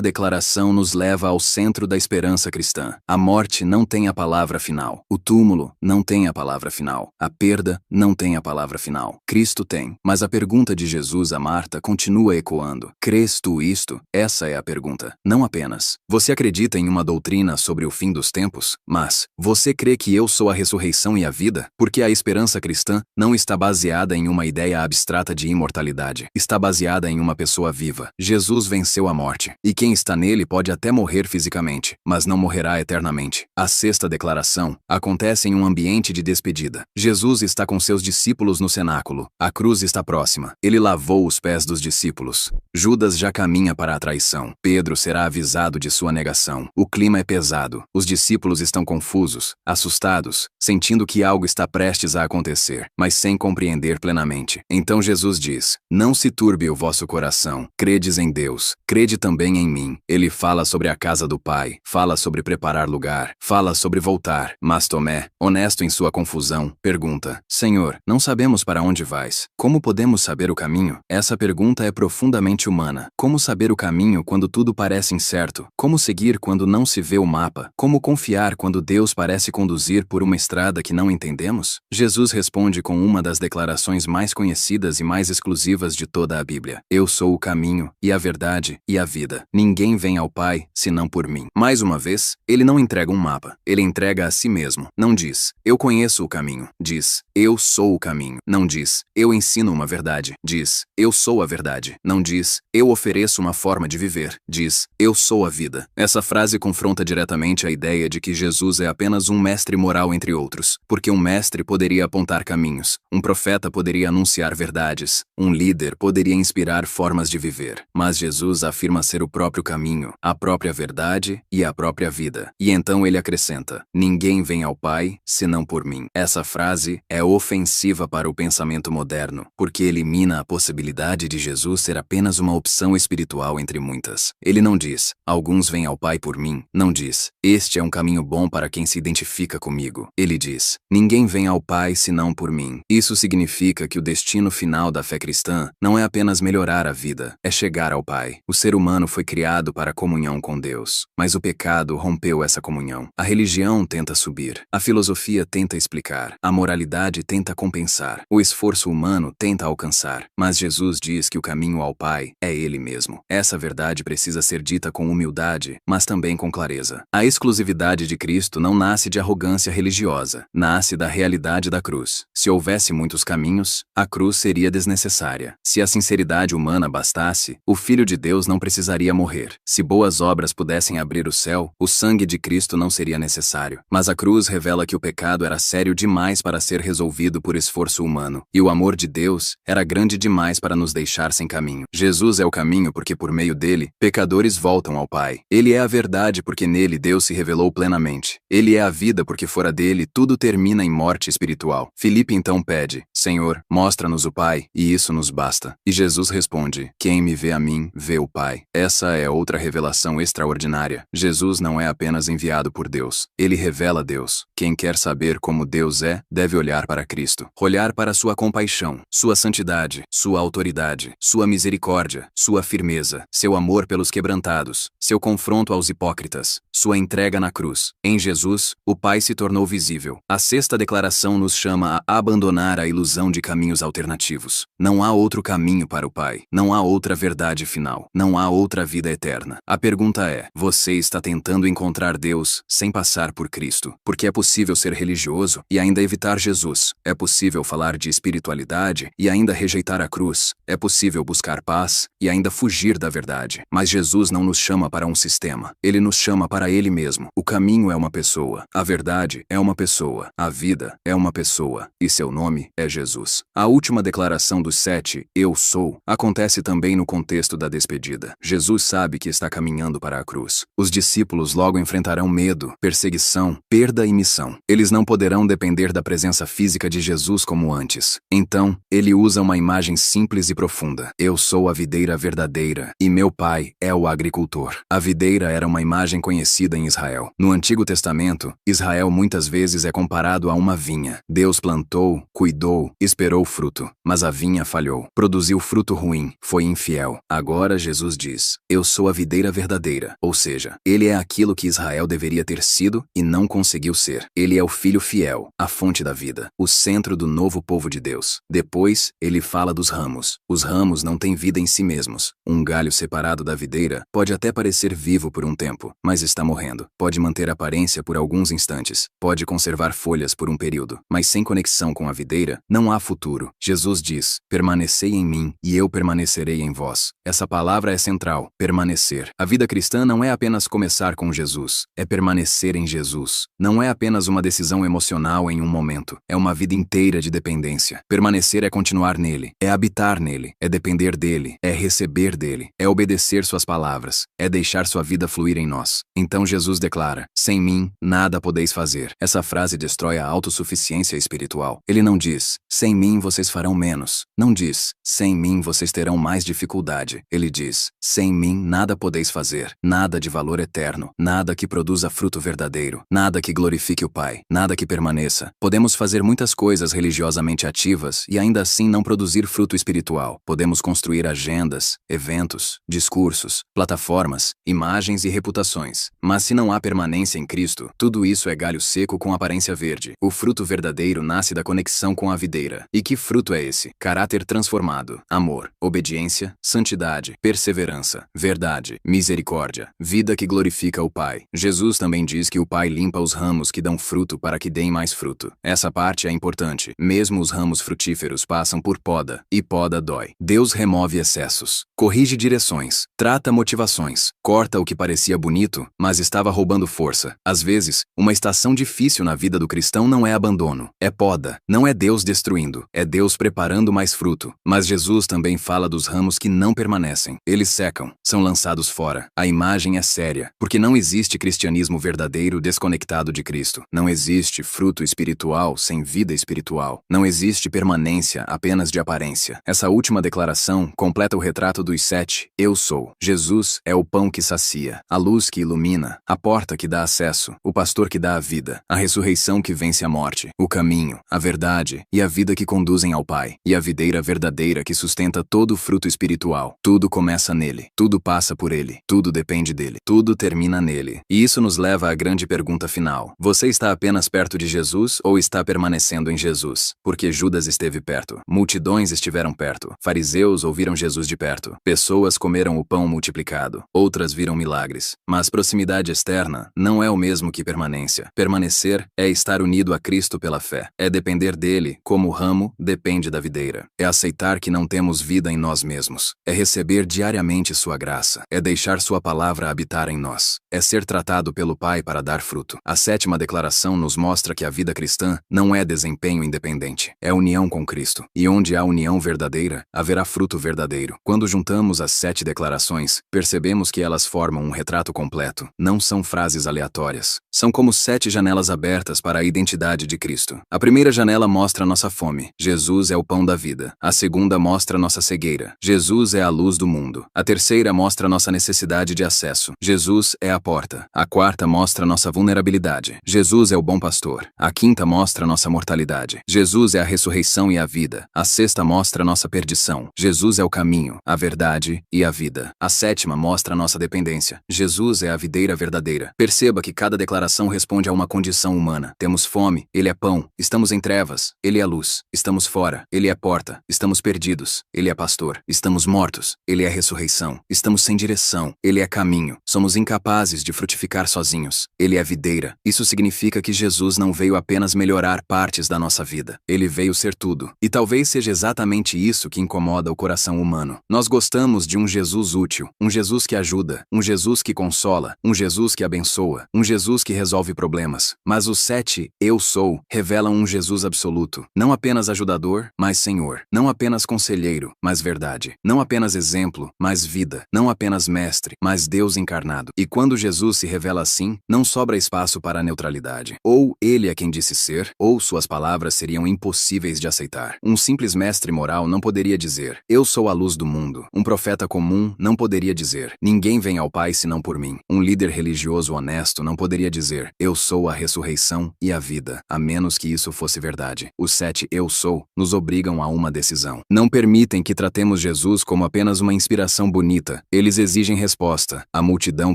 declaração nos leva ao centro da esperança cristã. A morte não tem a palavra final. O túmulo não tem a palavra final. A perda não tem a palavra final. Cristo tem. Mas a pergunta de Jesus a Marta continua ecoando. Crês tu isto? Essa é a pergunta. Não apenas: você acredita em uma doutrina sobre o fim dos tempos? Mas: você crê que eu sou a ressurreição e a vida? Porque a esperança cristã não está baseada em uma ideia abstrata de imortalidade. Está baseada em uma pessoa viva. Jesus venceu a morte. E quem está nele pode até morrer fisicamente, mas não morrerá eternamente. A sexta declaração acontece em um ambiente de despedida. Jesus está com seus discípulos no cenáculo. A cruz está próxima. Ele lavou os pés dos discípulos. Judas já caminha para a traição. Pedro será avisado de sua negação. O clima é pesado. Os discípulos estão confusos, assustados, sentindo que algo está prestes a acontecer, mas sem compreender plenamente. Então Jesus diz: Não se turbe o vosso coração. Credes em Deus. Crede também em mim. Ele fala sobre a casa do Pai. Fala sobre preparar lugar. Fala sobre voltar. Mas Tomé, honesto em sua confusão, pergunta: Senhor, não sabemos para onde vais. Como podemos saber o caminho? Essa pergunta é profundamente humana. Como saber o caminho quando tudo parece incerto? Como seguir quando não se vê o mapa? Como confiar quando Deus parece conduzir por uma estrada que não entendemos? Jesus responde com uma das declarações mais conhecidas e mais exclusivas de toda a Bíblia: Eu sou o caminho, e a verdade, e a vida. Ninguém vem ao Pai, senão por mim. Mais uma vez, ele não entrega um mapa. Ele entrega a si mesmo. Não diz: Eu conheço o caminho. Diz: Eu sou o caminho. Não diz: Eu ensino uma verdade. Diz: Eu sou a verdade. Não diz: Eu ofereço uma forma de viver. Diz: Eu sou a vida. Essa frase confronta diretamente a ideia de que Jesus é apenas um mestre moral entre outros, porque um mestre poderia apontar caminhos, um profeta poderia anunciar verdades, um líder poderia inspirar formas de viver. Mas Jesus afirma ser o próprio caminho, a própria verdade e a própria vida. E então ele acrescenta: Ninguém vem ao Pai, senão por mim. Essa frase é ofensiva para o pensamento moderno, porque elimina a possibilidade de Jesus ser apenas uma opção espiritual entre muitas. Ele não diz: Alguns vêm ao Pai por mim. Não diz: Este é um caminho bom para quem se identifica comigo. Ele diz: Ninguém vem ao Pai senão por mim. Isso significa que o destino final da fé cristã não é apenas melhorar a vida, é chegar ao Pai. O ser humano foi criado para a comunhão com Deus, mas o pecado rompeu essa comunhão. A religião tenta subir, a filosofia tenta explicar, a moralidade tenta compensar, o esforço humano tenta alcançar, mas Jesus diz que o caminho ao Pai é Ele mesmo. Essa verdade precisa ser dita com humildade, mas também com clareza. A exclusividade de Cristo não nasce de arrogância arrogância religiosa. Nasce da realidade da cruz. Se houvesse muitos caminhos, a cruz seria desnecessária. Se a sinceridade humana bastasse, o Filho de Deus não precisaria morrer. Se boas obras pudessem abrir o céu, o sangue de Cristo não seria necessário. Mas a cruz revela que o pecado era sério demais para ser resolvido por esforço humano, e o amor de Deus era grande demais para nos deixar sem caminho. Jesus é o caminho porque por meio dele, pecadores voltam ao Pai. Ele é a verdade porque nele Deus se revelou plenamente. Ele é a vida porque fora dele tudo termina em morte espiritual. Filipe então pede: Senhor, mostra-nos o Pai, e isso nos basta. E Jesus responde: quem me vê a mim, vê o Pai. Essa é outra revelação extraordinária. Jesus não é apenas enviado por Deus. Ele revela Deus. Quem quer saber como Deus é, deve olhar para Cristo. Olhar para sua compaixão, sua santidade, sua autoridade, sua misericórdia, sua firmeza, seu amor pelos quebrantados, seu confronto aos hipócritas, sua entrega na cruz. Em Jesus, o Pai se tornou visível. A sexta declaração nos chama a abandonar a ilusão de caminhos alternativos. Não há outro caminho para o Pai. Não há outra verdade final. Não há outra vida eterna. A pergunta é: você está tentando encontrar Deus sem passar por Cristo? Porque é possível ser religioso e ainda evitar Jesus. É possível falar de espiritualidade e ainda rejeitar a cruz. É possível buscar paz e ainda fugir da verdade. Mas Jesus não nos chama para um sistema. Ele nos chama para Ele mesmo. O caminho é uma pessoa. A verdade é uma pessoa. A vida é uma pessoa. E seu nome é Jesus. A última declaração dos 7, eu sou, acontece também no contexto da despedida. Jesus sabe que está caminhando para a cruz. Os discípulos logo enfrentarão medo, perseguição, perda e missão. Eles não poderão depender da presença física de Jesus como antes. Então, ele usa uma imagem simples e profunda. Eu sou a videira verdadeira, e meu pai é o agricultor. A videira era uma imagem conhecida em Israel. No Antigo Testamento, Israel muitas vezes é comparado a uma vinha. Deus plantou, cuidou, esperou fruto, mas a vinha falhou. Produziu fruto ruim, foi infiel. Agora Jesus diz: eu sou a videira verdadeira, ou seja, ele é aquilo que Israel deveria ter sido e não conseguiu ser. Ele é o filho fiel, a fonte da vida, o centro do novo povo de Deus. Depois, ele fala dos ramos. Os ramos não têm vida em si mesmos. Um galho separado da videira pode até parecer vivo por um tempo, mas está morrendo. Pode manter aparência por alguns instantes, pode conservar folhas por um período, mas sem conexão com a videira, não há futuro. Jesus diz: permanecei em mim, e eu permanecerei em vós. Essa palavra é central: permanecer. A vida cristã não é apenas começar com Jesus, é permanecer em Jesus. Não é apenas uma decisão emocional em um momento, é uma vida inteira de dependência. Permanecer é continuar nele, é habitar nele, é depender dele, é receber dele, é obedecer suas palavras, é deixar sua vida fluir em nós. Então Jesus declara: sem mim, nada podeis fazer. Essa frase destrói a autossuficiência espiritual. Ele não diz: sem mim vocês farão menos. Não diz: sem mim vocês terão mais dificuldade. Ele diz: sem mim nada podeis fazer. Nada de valor eterno, nada que produza fruto verdadeiro, nada que glorifique o Pai, nada que permaneça. Podemos fazer muitas coisas religiosamente ativas e ainda assim não produzir fruto espiritual. Podemos construir agendas, eventos, discursos, plataformas, imagens e reputações. Mas se não há permanência em Cristo, tudo isso é galho seco com aparência verde. O fruto verdadeiro nasce da conexão com a videira. E que fruto é esse? Caráter transformado, amor, obediência, santidade, perseverança, verdade, misericórdia, vida que glorifica o Pai. Jesus também diz que o Pai limpa os ramos que dão fruto para que deem mais fruto. Essa parte é importante. Mesmo os ramos frutíferos passam por poda, e poda dói. Deus remove excessos, corrige direções, trata motivações, corta o que parecia bonito, mas estava roubando força. Às vezes, uma estação difícil na vida do cristão não é abandono, é poda. Não é Deus destruindo, é Deus preparando mais fruto. Mas Jesus também fala dos ramos que não permanecem. Eles secam, são lançados fora. A imagem é séria, porque não existe cristianismo verdadeiro desconectado de Cristo. Não existe fruto espiritual sem vida espiritual. Não existe permanência apenas de aparência. Essa última declaração completa o retrato dos 7, eu sou. Jesus é o pão que sacia, a luz que ilumina, a porta que dá acesso, o pastor que dá a vida, a ressurreição que vence a morte, o caminho, a verdade e a vida que conduzem ao Pai, e a videira verdadeira que sustenta todo o fruto espiritual. Tudo começa nele, tudo passa por ele, tudo depende dele, tudo termina nele. E isso nos leva à grande pergunta final: você está apenas perto de Jesus ou está permanecendo em Jesus? Porque Judas esteve perto, multidões estiveram perto, fariseus ouviram Jesus de perto, pessoas comeram o pão multiplicado, outras viram milagres. Mas proximidade externa não é o mesmo que permanência. permanência. Permanecer é estar unido a Cristo pela fé. É depender dele, como o ramo depende da videira. É aceitar que não temos vida em nós mesmos. É receber diariamente sua graça. É deixar sua palavra habitar em nós. É ser tratado pelo Pai para dar fruto. A 7ª declaração nos mostra que a vida cristã não é desempenho independente. É união com Cristo. E onde há união verdadeira, haverá fruto verdadeiro. Quando juntamos as 7 declarações, percebemos que elas formam um retrato completo. Não são frases aleatórias. São como 7 janelas abertas para a identidade de Cristo. A primeira janela mostra nossa fome. Jesus é o pão da vida. A segunda mostra nossa cegueira. Jesus é a luz do mundo. A terceira mostra nossa necessidade de acesso. Jesus é a porta. A quarta mostra nossa vulnerabilidade. Jesus é o bom pastor. A quinta mostra nossa mortalidade. Jesus é a ressurreição e a vida. A sexta mostra nossa perdição. Jesus é o caminho, a verdade e a vida. A 7ª mostra nossa dependência. Jesus é a videira verdadeira. Perceba que cada declaração responde a uma condição humana. Temos fome, ele é pão. Estamos em trevas, ele é luz. Estamos fora, ele é porta. Estamos perdidos, ele é pastor. Estamos mortos, ele é ressurreição. Estamos sem direção, ele é caminho. Somos incapazes de frutificar sozinhos, ele é videira. Isso significa que Jesus não veio apenas melhorar partes da nossa vida. Ele veio ser tudo. E talvez seja exatamente isso que incomoda o coração humano. Nós gostamos de um Jesus útil, um Jesus que ajuda, um Jesus que consola, um Jesus que abençoa, um Jesus que resolve problemas. Mas os 7 eu sou revelam um Jesus absoluto, não apenas ajudador, mas Senhor, não apenas conselheiro, mas verdade, não apenas exemplo, mas vida, não apenas mestre, mas Deus encarnado. E quando Jesus se revela assim, não sobra espaço para a neutralidade. Ou ele é quem disse ser, ou suas palavras seriam impossíveis de aceitar. Um simples mestre moral não poderia dizer, eu sou a luz do mundo. Um profeta comum não poderia dizer, ninguém vem ao Pai senão por mim. Um líder religioso honesto não poderia dizer, eu sou a ressurreição e a vida, a menos que isso fosse verdade. Os 7 eu sou nos obrigam a uma decisão. Não permitem que tratemos Jesus como apenas uma inspiração bonita. Eles exigem resposta. A multidão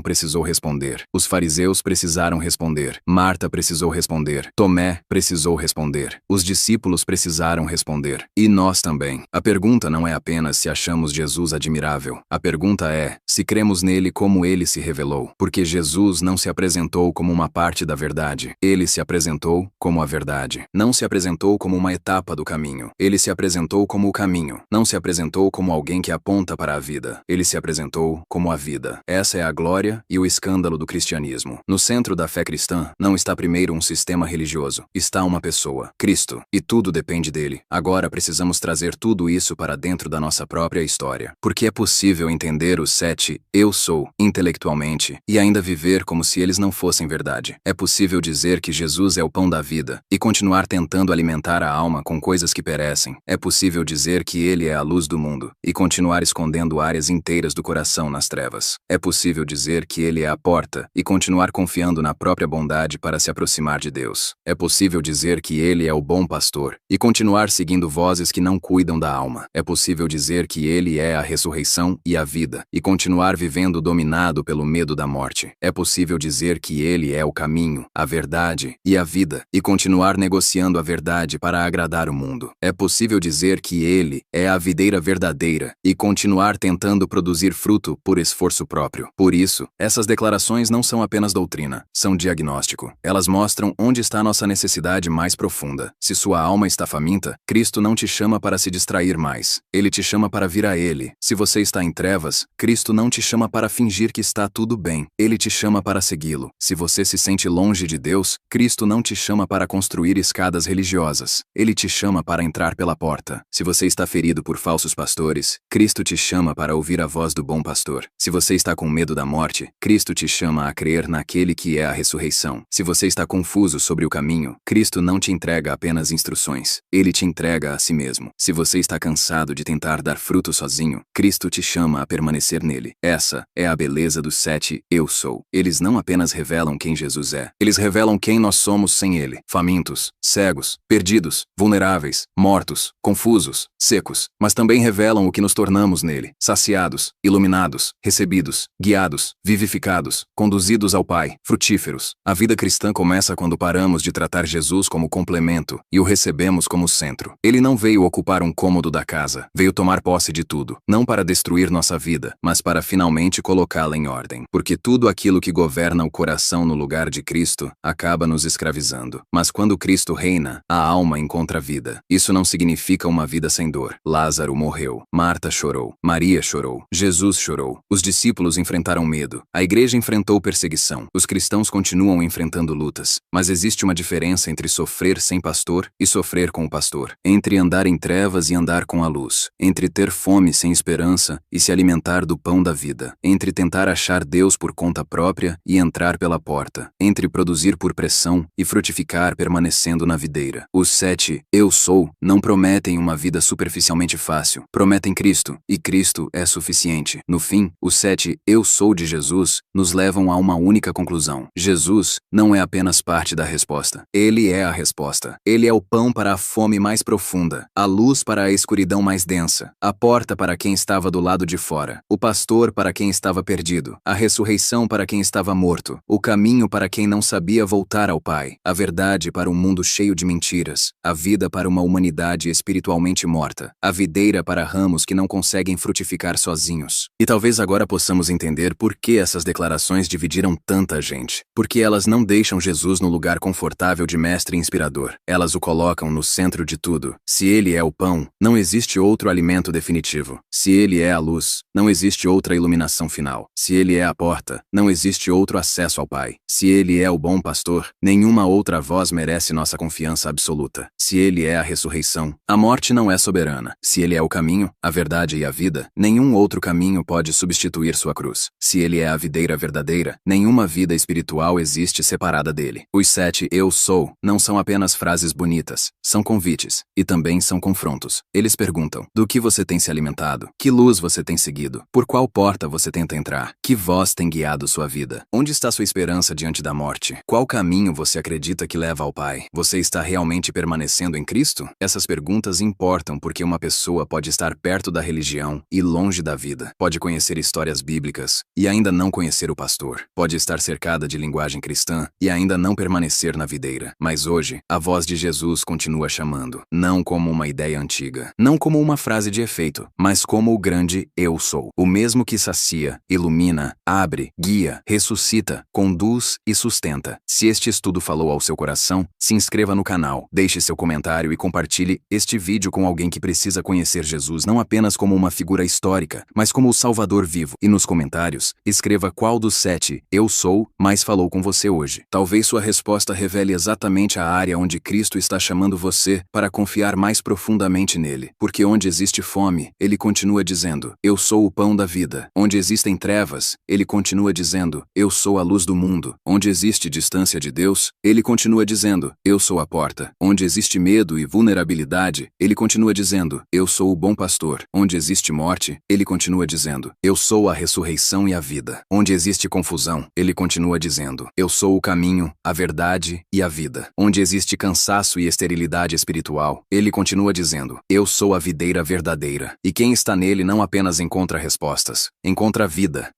precisou responder. Os fariseus precisaram responder. Marta precisou responder. Tomé precisou responder. Os discípulos precisaram responder. E nós também. A pergunta não é apenas se achamos Jesus admirável. A pergunta é se cremos nele como ele se revelou. Porque Jesus não se apresentou como uma parte da verdade. Ele se apresentou como a verdade. Não se apresentou como uma etapa do caminho. Ele se apresentou como o caminho. Não se apresentou como alguém que aponta para a vida. Ele se apresentou como a vida. Essa é a glória e o escândalo do cristianismo. No centro da fé cristã, não está primeiro um sistema religioso. Está uma pessoa, Cristo. E tudo depende dele. Agora precisamos trazer tudo isso para dentro da nossa própria história. Porque é possível entender os 7 eu sou intelectualmente e ainda viver como se eles não fossem verdade. É possível dizer que Jesus é o pão da vida e continuar tentando alimentar a alma com coisas que perecem. É possível dizer que ele é a luz do mundo e continuar escondendo áreas inteiras do coração nas trevas. É possível dizer que ele é a porta e continuar confiando na própria bondade para se aproximar de Deus. É possível dizer que ele é o bom pastor e continuar seguindo vozes que não cuidam da alma. É possível dizer que ele é a ressurreição e a vida e continuar vivendo dominado pelo medo da morte. É possível dizer que ele é o caminho, a verdade e a vida e continuar negociando a verdade para agradar o mundo. É possível dizer que ele é a videira verdadeira e continuar tentando produzir fruto por esforço próprio. Por isso, essas declarações não são apenas doutrina, são diagnóstico. Elas mostram onde está nossa necessidade mais profunda. Se sua alma está faminta, Cristo não te chama para se distrair mais. Ele te chama para vir a ele. Se você está em trevas, Cristo não te chama para fingir que está tudo bem. Ele te chama para segui-lo. Se você se sente longe de Deus, Cristo não te chama para construir escadas religiosas. Ele te chama para entrar pela porta. Se você está ferido por falsos pastores, Cristo te chama para ouvir a voz do bom pastor. Se você está com medo da morte, Cristo te chama a crer naquele que é a ressurreição. Se você está confuso sobre o caminho, Cristo não te entrega apenas instruções. Ele te entrega a si mesmo. Se você está cansado de tentar dar fruto sozinho, Cristo te chama a permanecer nele. Essa é a beleza dos 7 eu sou. Eles não apenas revelam quem Jesus é, eles revelam quem nós somos sem ele. Famintos, cegos, perdidos, vulneráveis, mortos, confusos, secos, mas também revelam o que nos tornamos nele. Saciados, iluminados, recebidos, guiados, vivificados, conduzidos ao Pai, frutíferos. A vida cristã começa quando paramos de tratar Jesus como complemento e o recebemos como centro. Ele não veio ocupar um cômodo da casa, veio tomar posse de tudo, não para destruir nossa vida, mas para finalmente colocá-la em ordem. Porque tudo aquilo que governa o coração no lugar de Cristo, acaba nos escravizando. Mas quando Cristo reina, a alma encontra vida. Isso não significa uma vida sem dor. Lázaro morreu. Marta chorou. Maria chorou. Jesus chorou. Os discípulos enfrentaram medo. A igreja enfrentou perseguição. Os cristãos continuam enfrentando lutas. Mas existe uma diferença entre sofrer sem pastor e sofrer com o pastor. Entre andar em trevas e andar com a luz. Entre ter fome sem esperança e se alimentar do pão da vida. Entre tentar achar Deus por conta própria e entrar pela porta. Entre produzir por pressão e frutificar permanecendo na videira. Os 7 eu sou não prometem uma vida superficialmente fácil. Prometem Cristo, e Cristo é suficiente. No fim, os 7 eu sou de Jesus nos levam a uma única conclusão. Jesus não é apenas parte da resposta. Ele é a resposta. Ele é o pão para a fome mais profunda, a luz para a escuridão mais densa, a porta para quem estava do lado de fora, o pastor para quem estava perdido, a ressurreição para quem estava morto, o caminho para quem não sabia voltar ao Pai, a verdade para um mundo cheio de mentiras, a vida para uma humanidade espiritualmente morta, a videira para ramos que não conseguem frutificar sozinhos. E talvez agora possamos entender por que essas declarações dividiram tanta gente. Porque elas não deixam Jesus no lugar confortável de mestre inspirador. Elas o colocam no centro de tudo. Se ele é o pão, não existe outro alimento definitivo. Se ele é a luz, não existe outra iluminação final. Se ele é a porta, não existe outro acesso ao Pai. Se ele é o bom pastor, nenhuma outra voz merece nossa confiança absoluta. Se ele é a ressurreição, a morte não é soberana. Se ele é o caminho, a verdade e a vida, nenhum outro caminho pode substituir sua cruz. Se ele é a videira verdadeira, nenhuma vida espiritual existe separada dele. Os 7 eu sou não são apenas frases bonitas, são convites, e também são confrontos. Eles perguntam, do que você tem se alimentado? Que luz você tem seguido? Por qual porta você tenta entrar? Que voz tem guiado sua vida? Onde está sua esperança diante da morte? Qual caminho você acredita que leva ao Pai? Você está realmente permanecendo em Cristo? Essas perguntas importam porque uma pessoa pode estar perto da religião e longe da vida. Pode conhecer histórias bíblicas e ainda não conhecer o pastor. Pode estar cercada de linguagem cristã e ainda não permanecer na videira. Mas hoje, a voz de Jesus continua chamando, não como uma ideia antiga, não como uma frase de efeito, mas como o grande eu sou. O mesmo que sacia, ilumina, abre, guia, ressuscita, conduz e sustenta. Se este estudo falou ao seu coração, se inscreva no canal, deixe seu comentário e compartilhe este vídeo com alguém que precisa conhecer Jesus não apenas como uma figura histórica, mas como o Salvador vivo. E nos comentários, escreva qual dos 7 eu sou mais falou com você hoje. Talvez sua resposta revele exatamente a área onde Cristo está chamando você para confiar mais profundamente nele. Porque onde existe fome, ele continua dizendo, eu sou o pão da vida. Onde existem trevas, ele continua dizendo, eu sou a luz do mundo. Onde existe distância de Deus, ele continua dizendo, eu sou a porta. Onde existe medo e vulnerabilidade, ele continua dizendo, eu sou o bom pastor. Onde existe morte, ele continua dizendo, eu sou a ressurreição e a vida. Onde existe confusão, ele continua dizendo, eu sou o caminho, a verdade e a vida. Onde existe cansaço e esterilidade espiritual, ele continua dizendo, eu sou a videira verdadeira. E quem está nele não apenas encontra respostas, encontra vida.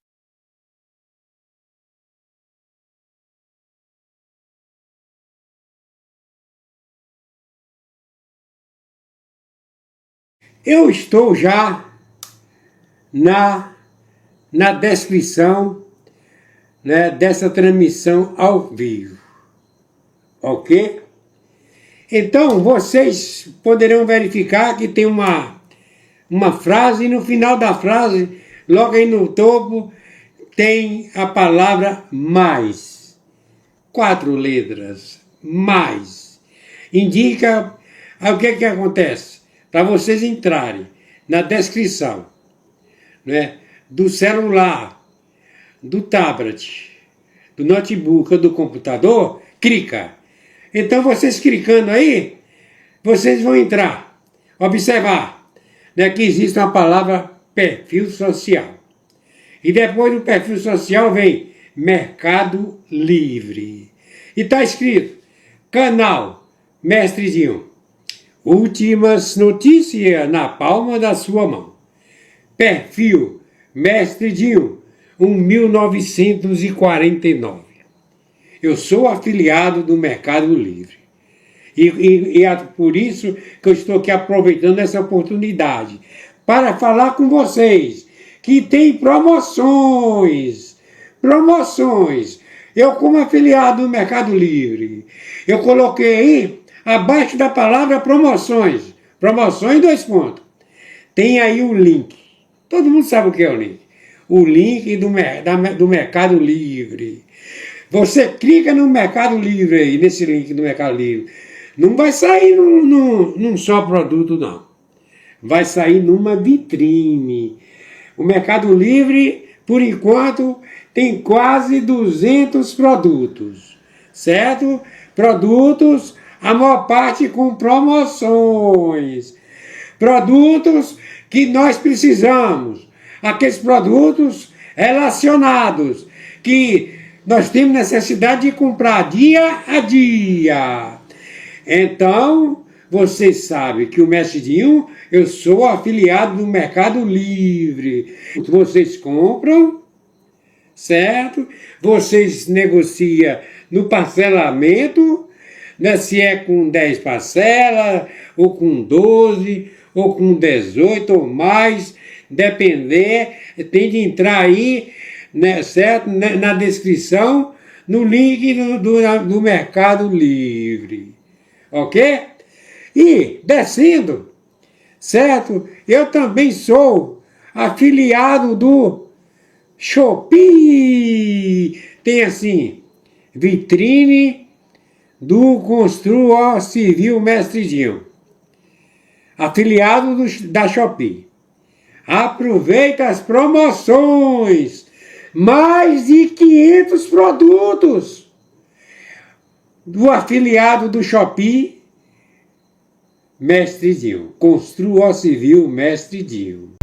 Eu estou já na descrição, né, dessa transmissão ao vivo, ok? Então, vocês poderão verificar que tem uma frase, e no final da frase, logo aí no topo, tem a palavra mais. 4 letras, mais. Indica o que acontece. Para vocês entrarem na descrição, né, do celular, do tablet, do notebook ou do computador, clica. Então vocês clicando aí, vocês vão entrar, observar, né, que existe uma palavra perfil social. E depois do perfil social vem Mercado Livre. E está escrito, canal Mestre Dinho. Últimas notícias na palma da sua mão. Perfil Mestre Dinho, 1949. Eu sou afiliado do Mercado Livre. E é por isso que eu estou aqui aproveitando essa oportunidade para falar com vocês que tem promoções. Eu, como afiliado do Mercado Livre, eu coloquei aí, abaixo da palavra promoções, promoções 2 pontos. Tem aí o link. Todo mundo sabe o que é o link. O link do Mercado Livre. Você clica no Mercado Livre aí, nesse link do Mercado Livre. Não vai sair num só produto, não. Vai sair numa vitrine. O Mercado Livre, por enquanto, tem quase 200 produtos, certo? Produtos, a maior parte com promoções. Produtos que nós precisamos. Aqueles produtos relacionados, que nós temos necessidade de comprar dia a dia. Então, vocês sabem que o Mestre Dinho, eu sou afiliado do Mercado Livre. Vocês compram, certo? Vocês negociam no parcelamento, né? Se é com 10 parcelas, ou com 12, ou com 18 ou mais, depender, tem de entrar aí, né, certo? Na descrição, no link do Mercado Livre. Ok? E, descendo, certo? Eu também sou afiliado do Shopee. Tem assim, vitrine do Construa Civil Mestre Dinho. Afiliado da Shopee. Aproveita as promoções. Mais de 500 produtos do afiliado do Shopee Mestre Dinho. Construa Civil Mestre Dinho.